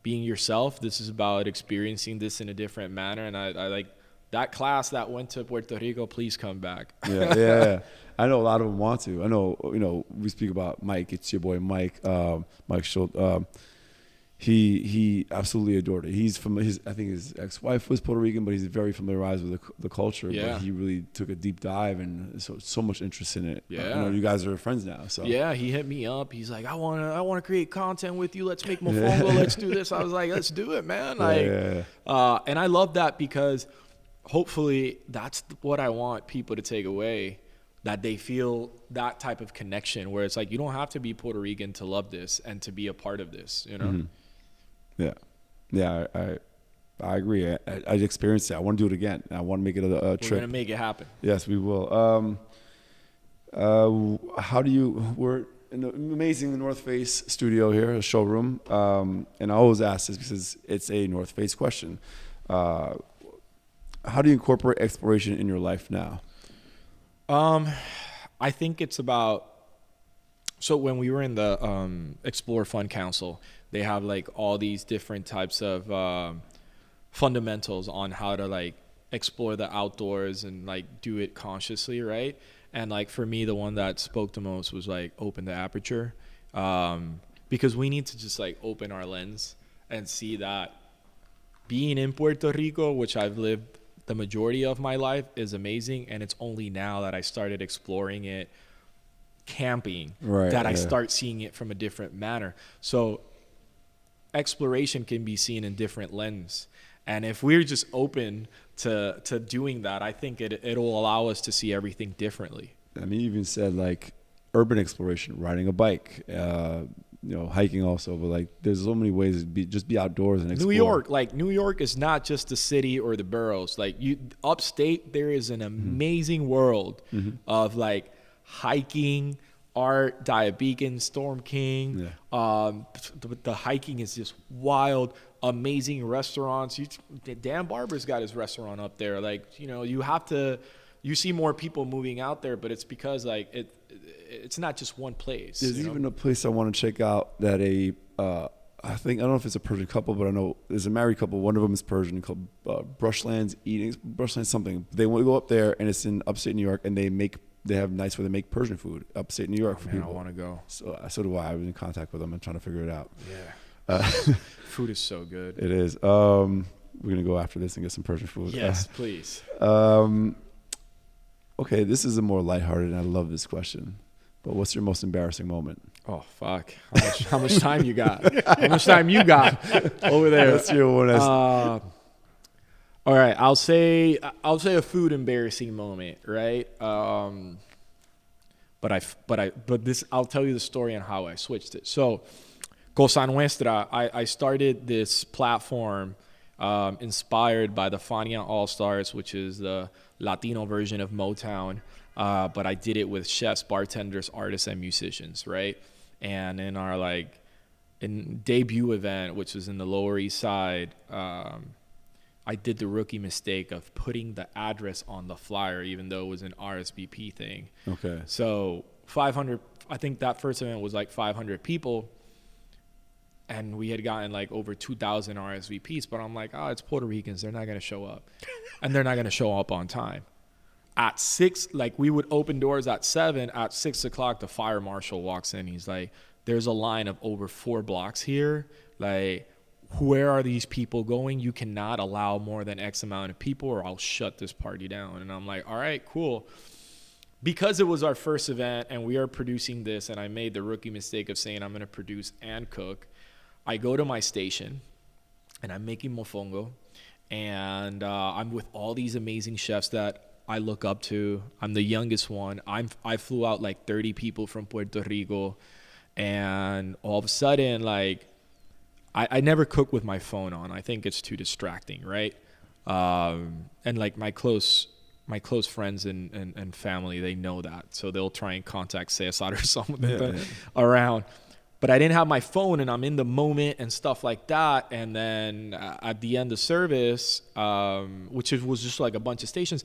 yourself. This is about experiencing this in a different manner. And I like that class that went to Puerto Rico. Please come back. Yeah. I know a lot of them want to. I know, we speak about Mike. It's your boy Mike. Mike Schultz. he absolutely adored it. He's from I think his ex-wife was Puerto Rican, but he's very familiarized with the culture. Yeah. But he really took a deep dive and so much interest in it. Yeah. I know you guys are friends now. So yeah, he hit me up. He's like, I wanna create content with you. Let's make mofongo. Let's do this. I was like, let's do it, man. And I love that because hopefully that's what I want people to take away. That they feel that type of connection where it's like you don't have to be Puerto Rican to love this and to be a part of this, you know? Mm-hmm. Yeah, I agree. I experienced it. I want to do it again. I want to make it a trip. We're gonna make it happen. Yes, we will. We're in the amazing North Face studio here, a showroom, and I always ask this because it's a North Face question. How do you incorporate exploration in your life now? I think it's about, so when we were in the Explore Fund Council, they have like all these different types of fundamentals on how to like explore the outdoors and like do it consciously, right? And like for me, the one that spoke the most was like open the aperture, because we need to just like open our lens and see that being in Puerto Rico, which I've lived the majority of my life, is amazing, and it's only now that I started exploring it camping that I start seeing it from a different manner. So exploration can be seen in different lens, and if we're just open to doing that, I think it'll allow us to see everything differently. I mean, you even said like urban exploration, riding a bike, hiking also, but like there's so many ways to just be outdoors and explore. New York is not just the city or the boroughs. Like upstate, there is an amazing world of like hiking, art, Diabeacon, Storm King. The hiking is just wild. Amazing restaurants. Dan Barber's got his restaurant up there. Like, you see more people moving out there, but it's because like it's not just one place. There's even a place I want to check out that I don't know if it's a Persian couple, but I know there's a married couple. One of them is Persian, called Brushlands something. They want to go up there, and it's in upstate New York, and they have nights where they make Persian food upstate New York for people. I want to go. So do I. I was in contact with them and trying to figure it out. Yeah. Food is so good. It is. We're gonna go after this and get some Persian food. Yes, please. Okay, this is a more lighthearted, and I love this question. But what's your most embarrassing moment? Oh fuck! How much time you got? How much time you got over there? What's your one? All right, I'll say a food embarrassing moment, right? But I'll tell you the story on how I switched it. So, Cosa Nuestra, I started this platform inspired by the Fania All Stars, which is the Latino version of Motown. But I did it with chefs, bartenders, artists, and musicians, right? And in our debut event, which was in the Lower East Side, I did the rookie mistake of putting the address on the flyer, even though it was an RSVP thing. Okay. So 500, I think that first event was like 500 people, and we had gotten like over 2,000 RSVPs. But I'm like, it's Puerto Ricans. They're not going to show up. And they're not going to show up on time. At 6, we would open doors at 7. At 6 o'clock, the fire marshal walks in. He's like, there's a line of over 4 blocks here. Like, where are these people going? You cannot allow more than X amount of people or I'll shut this party down. And I'm like, all right, cool. Because it was our first event and we are producing this, and I made the rookie mistake of saying I'm going to produce and cook, I go to my station and I'm making mofongo. And I'm with all these amazing chefs that I look up to. I'm the youngest one. I flew out like 30 people from Puerto Rico, and all of a sudden, I never cook with my phone on. I think it's too distracting, right? And like my close friends and family, they know that, so they'll try and contact Cesar or something around. But I didn't have my phone, and I'm in the moment and stuff like that. And then at the end of service, which was just like a bunch of stations,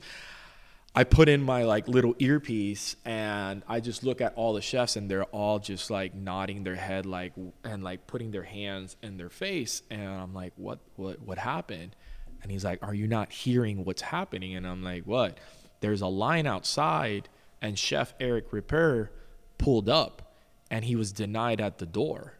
I put in my little earpiece, and I just look at all the chefs, and they're all just like nodding their head and putting their hands in their face. And I'm like, what happened? And he's like, are you not hearing what's happening? And I'm like, what? There's a line outside, and Chef Eric Ripper pulled up, and he was denied at the door.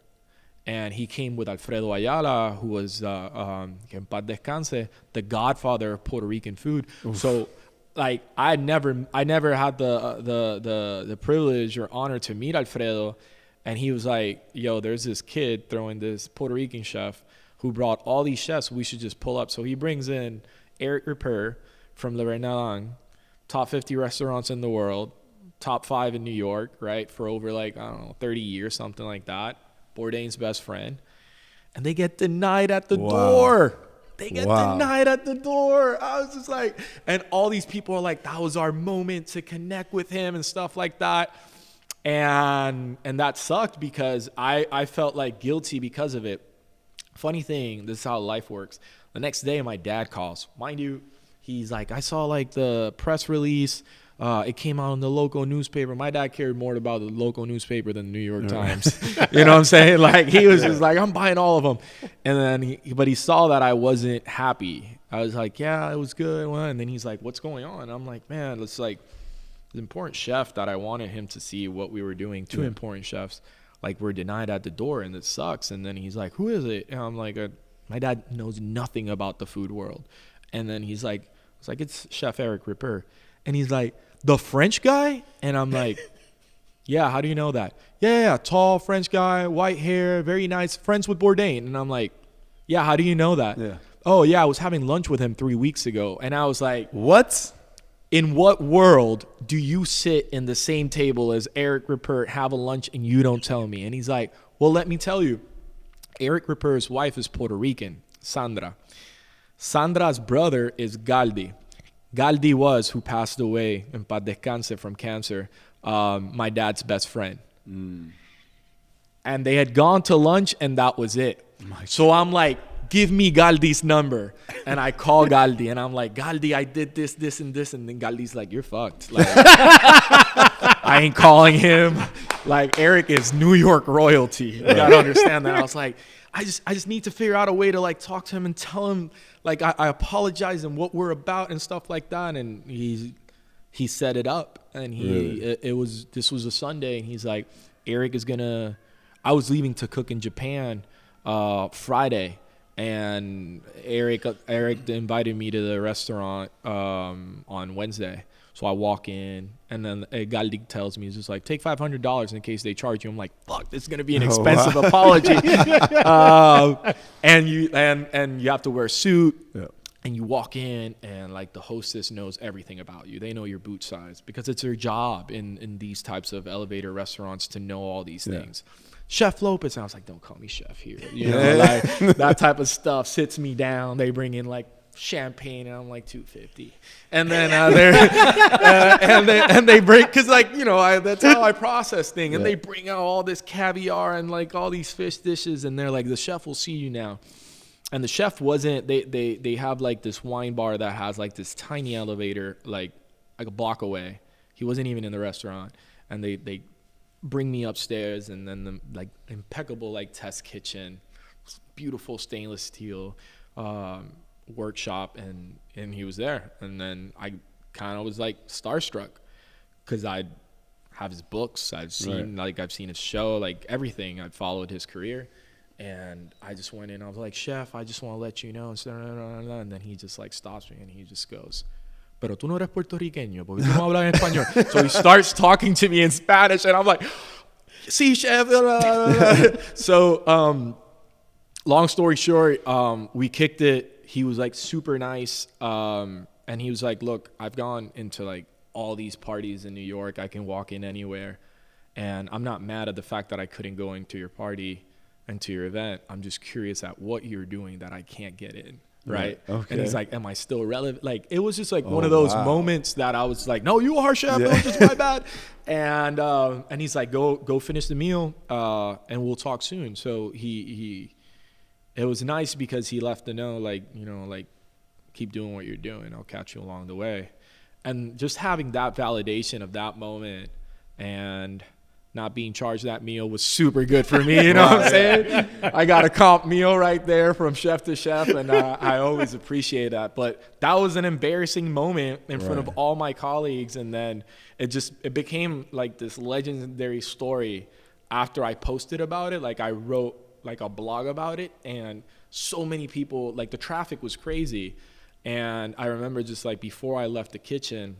and he came with Alfredo Ayala, who was, que en paz descanse, the godfather of Puerto Rican food. Oof. So, like, I never had the privilege or honor to meet Alfredo, and he was like, yo, there's this kid throwing this Puerto Rican chef who brought all these chefs. We should just pull up. So he brings in Eric Ripper from Le Renaissance, top 50 restaurants in the world, top 5 in New York, right, for over, like, I don't know, 30 years, something like that. Bourdain's best friend. And they get denied at the door. They get denied at the door. I was just like, and all these people are like, that was our moment to connect with him and stuff like that. And that sucked because I felt like guilty because of it. Funny thing, this is how life works. The next day, my dad calls. Mind you, he's like, I saw like the press release. It came out in the local newspaper. My dad cared more about the local newspaper than the New York Times. You know what I'm saying? Like, he was just like, I'm buying all of them. And then he saw that I wasn't happy. I was like, yeah, it was good. And then he's like, what's going on? And I'm like, man, it's like the important chef that I wanted him to see what we were doing. Two important chefs, like, were denied at the door, and it sucks. And then he's like, who is it? And I'm like, my dad knows nothing about the food world. And then he's like, it's Chef Eric Ripper. And he's like, the French guy? And I'm like, yeah, how do you know that? Yeah, tall French guy, white hair, very nice, friends with Bourdain. And I'm like, yeah, how do you know that? Yeah. Oh, yeah, I was having lunch with him 3 weeks ago. And I was like, what? In what world do you sit in the same table as Eric Ripper, have a lunch, and you don't tell me? And he's like, well, let me tell you. Eric Ripper's wife is Puerto Rican, Sandra. Sandra's brother is Galdi. Galdi was, who passed away en paz descanse from cancer, my dad's best friend. And they had gone to lunch, and that was it. So I'm like, give me Galdi's number. And I call Galdi, and I'm like, Galdi, I did this, this, and this. And then Galdi's like, you're fucked. Like, I ain't calling him. Like, Eric is New York royalty. You gotta understand that. I was like, I just need to figure out a way to, like, talk to him and tell him, like, I apologize and what we're about and stuff like that. And he set it up, and this was a Sunday, and he's like, Eric is gonna, I was leaving to cook in Japan Friday, and Eric invited me to the restaurant on Wednesday. So I walk in, and then Galdi tells me, he's just like, take $500 in case they charge you. I'm like, fuck, this is gonna be an expensive apology. And you have to wear a suit. Yeah. And you walk in, and, like, the hostess knows everything about you. They know your boot size because it's their job in these types of elevator restaurants to know all these things. Chef Lopez. And I was like, don't call me chef here. You know, like, that type of stuff sits me down. They bring in, like, champagne, and I'm like, $250. And then and they bring, because, like, you know, that's how I process things. And they bring out all this caviar and, like, all these fish dishes, and they're like, the chef will see you now. And the chef wasn't, they have, like, this wine bar that has, like, this tiny elevator, like a block away. He wasn't even in the restaurant. And they bring me upstairs, and then the, like, impeccable, like, test kitchen, beautiful stainless steel workshop, and he was there. And then I kind of was, like, starstruck because I'd have his books. I've seen, like, I've seen his show, like, everything. I've followed his career. And I just went in. I was like, Chef, I just want to let you know. And then he just, like, stops me, and he just goes, pero tú no eres puertorriqueño, porque tú no hablas en español. So he starts talking to me in Spanish, and I'm like, sí, chef. So long story short, we kicked it. He was, like, super nice. And he was like, look, I've gone into, like, all these parties in New York. I can walk in anywhere. And I'm not mad at the fact that I couldn't go into your party and to your event. I'm just curious at what you're doing that I can't get in, right? Okay. And he's like, am I still relevant? Like, it was just, like, one of those moments that I was like, no, you are, chef. It was just my bad. And he's like, go finish the meal, and we'll talk soon. So it was nice because he left to know, like, you know, like, keep doing what you're doing. I'll catch you along the way. And just having that validation of that moment and not being charged that meal was super good for me. You know what I'm saying? I got a comp meal right there from chef to chef, and I always appreciate that. But that was an embarrassing moment in front of all my colleagues, and then it became, like, this legendary story after I posted about it. Like, I wrote like a blog about it, and so many people, like the traffic was crazy. And I remember just like before I left the kitchen,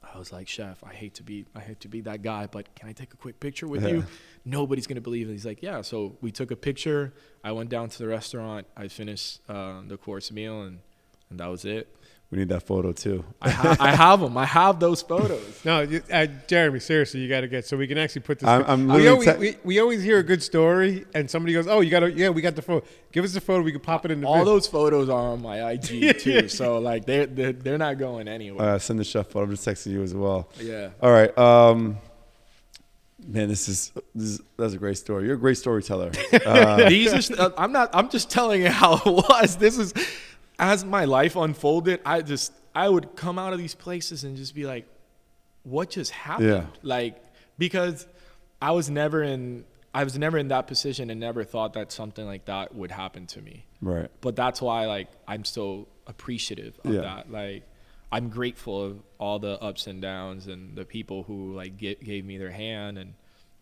I was like, chef, I hate to be that guy, but can I take a quick picture with you? Nobody's going to believe it. He's like, yeah. So we took a picture. I went down to the restaurant. I finished the course meal, and that was it. We need that photo too. I have them. I have those photos. No, Jeremy, seriously, you got to get so we can actually put this. We always hear a good story, and somebody goes, "Oh, you got to, yeah, we got the photo. Give us the photo. We can pop it in the." All those photos are on my IG too, so like they're not going anywhere. Send the chef photo. I'm just texting you as well. Yeah. All right. Man, that's a great story. You're a great storyteller. I'm just telling you how it was. This is. As my life unfolded, I would come out of these places and just be like, what just happened? Yeah. Like, because I was never in that position and never thought that something like that would happen to me. Right. But that's why, like, I'm so appreciative of that. Like, I'm grateful of all the ups and downs and the people who like gave me their hand and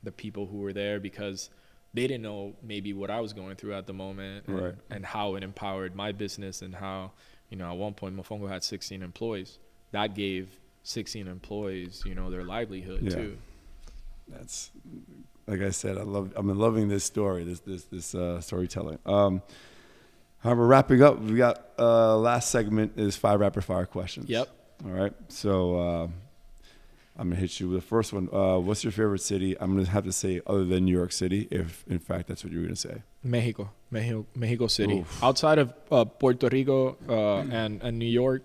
the people who were there, because they didn't know maybe what I was going through at the moment, and how it empowered my business, and how, you know, at one point Mofongo had 16 employees. That gave 16 employees, you know, their livelihood too. That's, like I said, I'm loving this story, this storytelling. However, wrapping up, we got last segment is 5 rapid fire questions. Yep. All right. So I'm going to hit you with the first one. What's your favorite city? I'm going to have to say other than New York City, if in fact that's what you were going to say. Mexico City. Oof. Outside of Puerto Rico and New York,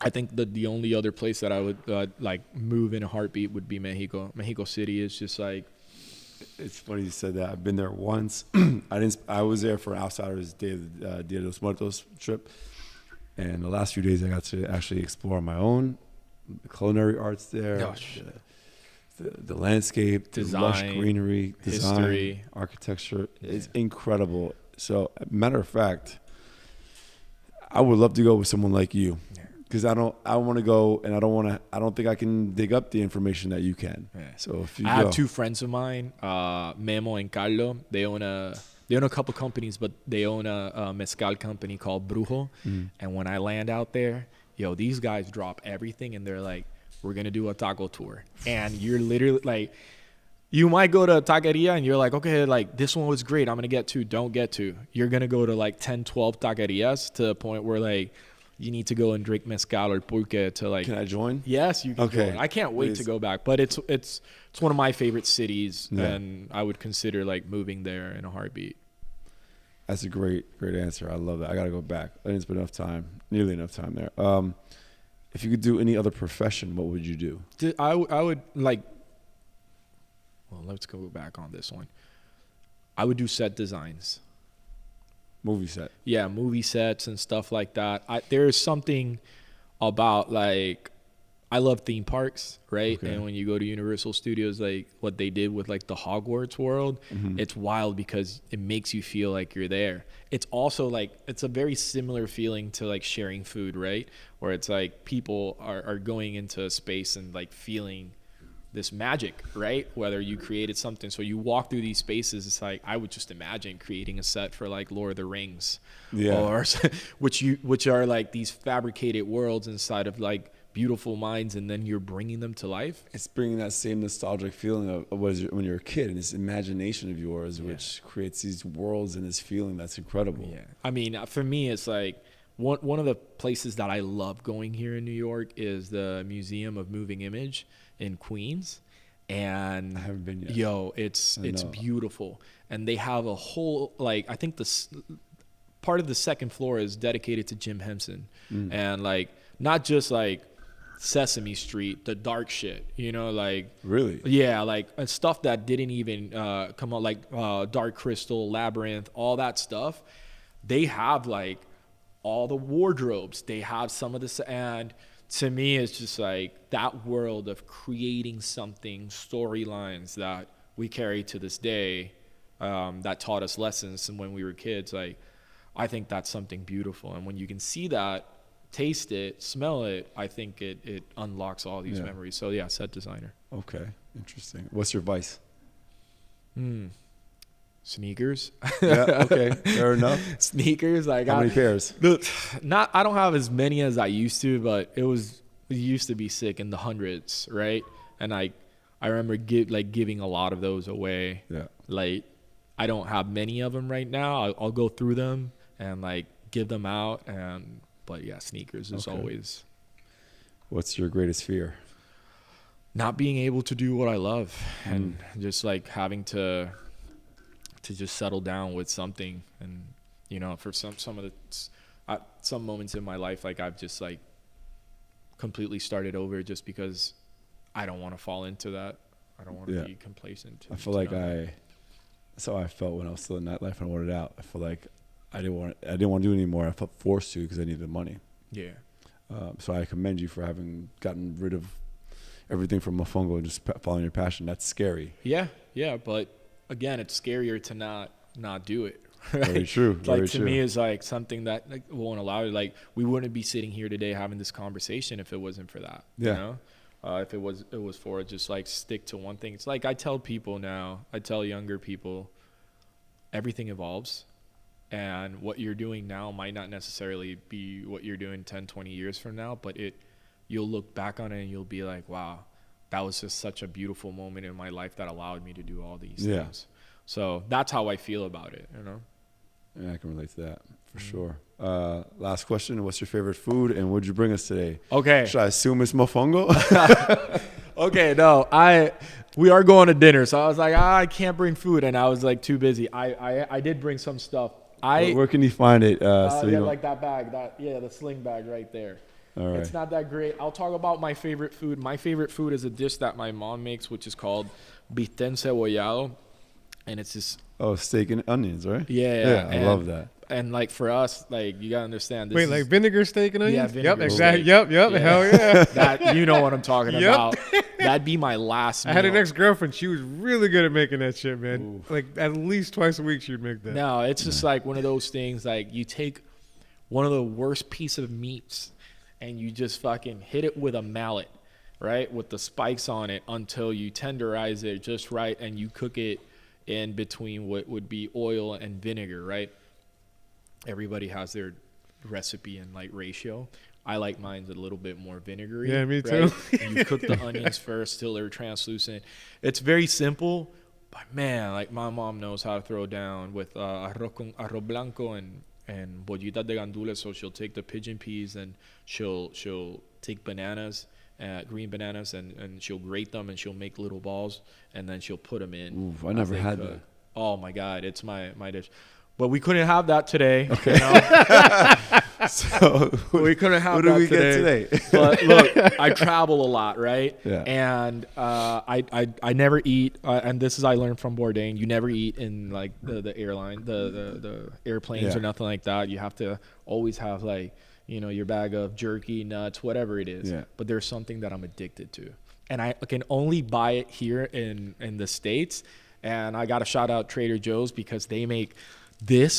I think the only other place that I would like move in a heartbeat would be Mexico. Mexico City is just like. It's funny you said that. I've been there once. I was there for an Outsiders Dia de los Muertos trip, and the last few days I got to actually explore on my own. The culinary arts there, the landscape, design, the lush greenery, history, architecture is incredible. So, matter of fact, I would love to go with someone like you, because I want to go, and I don't think I can dig up the information that you can. Yeah. So if you I have 2 friends of mine, Memo and Carlo. They own a couple companies, but they own a mezcal company called Brujo. And when I land out there, these guys drop everything and they're like, we're going to do a taco tour. And you're literally like, you might go to a taqueria and you're like, okay, like this one was great. I'm going to get 2. Don't get 2. You're going to go to like 10, 12 taquerias to the point where like you need to go and drink mezcal or pulque to like. Can I join? Yes, you can join. I can't wait to go back. But it's one of my favorite cities, and I would consider like moving there in a heartbeat. That's a great answer. I love that. I got to go back. I think it's been nearly enough time there. If you could do any other profession, what would you do? I would like, well, let's go back on this one. I would do set designs. Movie set. Yeah, movie sets and stuff like that. There's something about like, I love theme parks, right? Okay. And when you go to Universal Studios, like what they did with like the Hogwarts world, it's wild because it makes you feel like you're there. It's also like, it's a very similar feeling to like sharing food, right? Where it's like people are going into a space and like feeling this magic, right? Whether you created something. So you walk through these spaces, it's like, I would just imagine creating a set for like Lord of the Rings, or which are like these fabricated worlds inside of like beautiful minds, and then you're bringing them to life. It's bringing that same nostalgic feeling of when you're a kid, and this imagination of yours, which creates these worlds and this feeling that's incredible. Yeah, I mean, for me, it's like one of the places that I love going here in New York is the Museum of Moving Image in Queens, and I haven't been yet. It's beautiful, and they have a whole like I think this part of the second floor is dedicated to Jim Henson, and like not just like Sesame Street, the dark shit, like really, like stuff that didn't even come out, like Dark Crystal, Labyrinth, all that stuff. They have like all the wardrobes. They have some of this, and to me, it's just like that world of creating something, storylines that we carry to this day, that taught us lessons when we were kids. Like, I think that's something beautiful, and when you can see that, taste it, smell it, I think it unlocks all these memories. So yeah, set designer. Okay, interesting. What's your vice? Sneakers. Yeah. Okay. Fair enough. Sneakers. Like How many pairs? I don't have as many as I used to, but it used to be sick in the hundreds, right? And I remember giving a lot of those away. Yeah. Like I don't have many of them right now. I'll go through them and like give them out. But yeah, sneakers is always. What's your greatest fear? Not being able to do what I love and just like having to just settle down with something. And you know, for some moments in my life, like I've just like completely started over just because I don't want to fall into that. I don't want to be complacent. I feel like that's how I felt when I was still in nightlife and ordered out. I feel like I didn't want to do it anymore. I felt forced to because I needed the money. Yeah. So I commend you for having gotten rid of everything from mofongo and just following your passion. That's scary. Yeah. But again, it's scarier to not do it. Right? Very true. Like Very to true. me, it's like something that like won't allow it. Like we wouldn't be sitting here today having this conversation if it wasn't for that. Yeah. You know? If it was for just like stick to one thing. It's like I tell younger people, everything evolves. And what you're doing now might not necessarily be what you're doing 10, 20 years from now, but you'll look back on it and you'll be like, wow, that was just such a beautiful moment in my life that allowed me to do all these things. So that's how I feel about it, you know? Yeah, I can relate to that for sure. Last question. What's your favorite food and what'd you bring us today? Okay. Should I assume it's mofongo? Okay, no, we are going to dinner. So I was like, I can't bring food. And I was like too busy. I did bring some stuff. Where can you find it? Like that bag, the sling bag right there. All right. It's not that great. I'll talk about my favorite food. My favorite food is a dish that my mom makes, which is called bistec cebollado. And it's just... Oh, steak and onions, right? Yeah. I love that. And like for us, like you gotta understand. Wait, like vinegar, steak, and onions? Yeah, vinegar. Yep, exactly. Steak. Yep. Yeah. Hell yeah. That you know what I'm talking about. That'd be my last meal. I had an ex-girlfriend. She was really good at making that shit, man. Oof. Like at least twice a week she'd make that. No, it's just like one of those things. Like you take one of the worst piece of meats and you just fucking hit it with a mallet, right, with the spikes on it until you tenderize it just right, and you cook it in between what would be oil and vinegar, right? Everybody has their recipe and like ratio. I like mine's a little bit more vinegary. Yeah, me right? too. And you cook the onions first till they're translucent. It's very simple, but man, like my mom knows how to throw down with arroz blanco and bollitas de gandules. So she'll take the pigeon peas and she'll take bananas, green bananas, and she'll grate them and she'll make little balls and then she'll put them in. Ooh, I never had that. Oh my God, it's my dish. But we couldn't have that today. Okay. You know? So we couldn't have what do that we today. get today? But look, I travel a lot, right? Yeah. And I never eat. And this is I learned from Bourdain. You never eat in like the airline, the airplanes or nothing like that. You have to always have like your bag of jerky, nuts, whatever it is. Yeah. But there's something that I'm addicted to, and I can only buy it here in the States. And I got to shout out Trader Joe's because they make the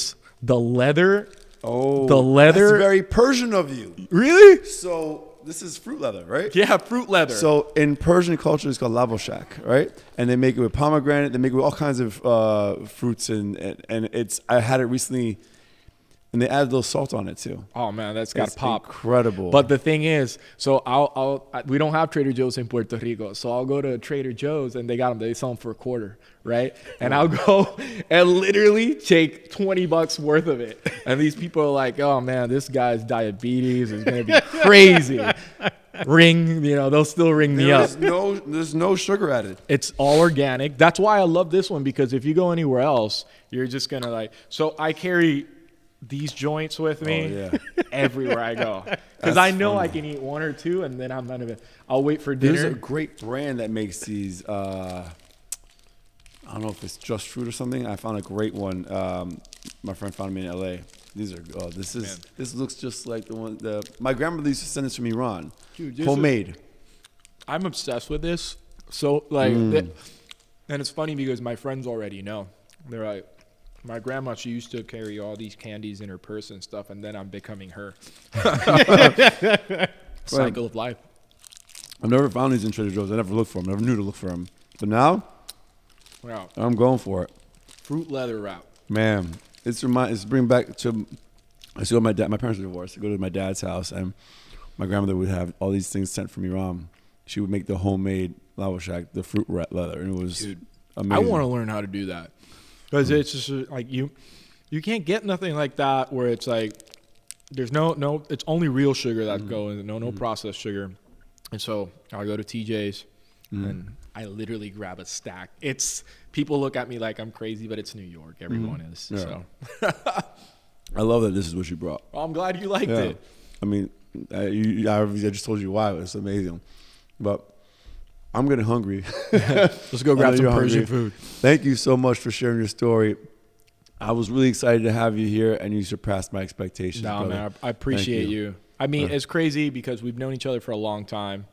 leather. Oh, the leather. That's very Persian of you. Really? So this is fruit leather, right? Yeah, fruit leather. So in Persian culture, it's called lavoshak, right? And they make it with pomegranate. They make it with all kinds of fruits, and it's. I had it recently, and they add a little salt on it too. Oh man, that's got to pop. Incredible. But the thing is, so we don't have Trader Joe's in Puerto Rico, so I'll go to Trader Joe's and they sell them for $0.25, right? And I'll go and literally take $20 worth of it, and these people are like, "Oh man, this guy's diabetes is gonna be crazy." They'll still ring me up. There's no sugar added. It's all organic. That's why I love this one, because if you go anywhere else, you're just gonna like. So I carry these joints with me everywhere I go, because I know I can eat one or two and then I'm not even. I'll wait for dinner. There's a great brand that makes these. I don't know if it's Just Fruit or something. I found a great one. My friend found me in LA. These are. Oh, this looks just like the one. My grandmother used to send this from Iran. Dude, homemade. I'm obsessed with this. So like, and it's funny because my friends already know. They're like, my grandma, she used to carry all these candies in her purse and stuff, and then I'm becoming her. Cycle of life. I've never found these in Trader Joe's. I never looked for them. I never knew to look for them. But now, I'm going for it. fruit leather wrap. Man, it's bring back to. I used to go to my dad. My parents were divorced. I go to my dad's house, and my grandmother would have all these things sent from Iran. She would make the homemade lavashak, the fruit leather, and it was amazing. I want to learn how to do that because it's just like you can't get nothing like that where it's like there's no it's only real sugar that goes, no processed sugar. And so I go to TJ's and I literally grab a stack. It's people look at me like I'm crazy, but it's New York. Everyone is. Yeah. So I love that this is what you brought. well, I'm glad you liked it. I mean, I just told you why. It's amazing. But I'm getting hungry. Let's go grab some Persian food. Thank you so much for sharing your story. I was really excited to have you here, and you surpassed my expectations. No, brother. man, I appreciate you. I mean, it's crazy because we've known each other for a long time,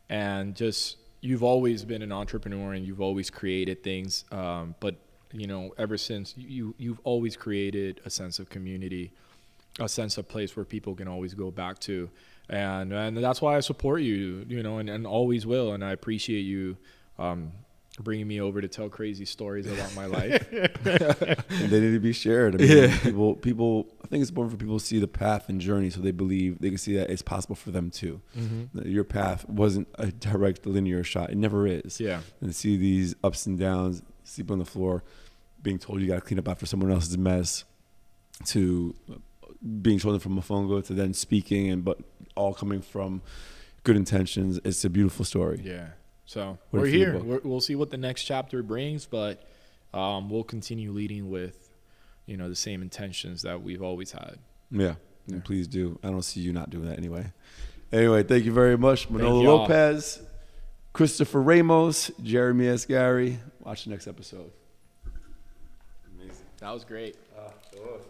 and just you've always been an entrepreneur and you've always created things. But you know, ever since you've always created a sense of community, a sense of place where people can always go back to. And that's why I support you, you know, and always will. And I appreciate you bringing me over to tell crazy stories about my life. And they need to be shared. I mean, people. I think it's important for people to see the path and journey, so they believe they can see that it's possible for them too. That your path wasn't a direct linear shot; it never is. Yeah. And see these ups and downs, sleep on the floor, being told you got to clean up after someone else's mess, to being chosen from a phone go to then speaking, but all coming from good intentions. It's a beautiful story. Yeah. So What we're a here. feedback. We'll see what the next chapter brings, but we'll continue leading with, you know, the same intentions that we've always had. Yeah. And please do. I don't see you not doing that anyway. Anyway, thank you very much. Manolo y'all. Lopez, Christopher Ramos, Jeremy Asgari. Watch the next episode. Amazing. That was great. It was.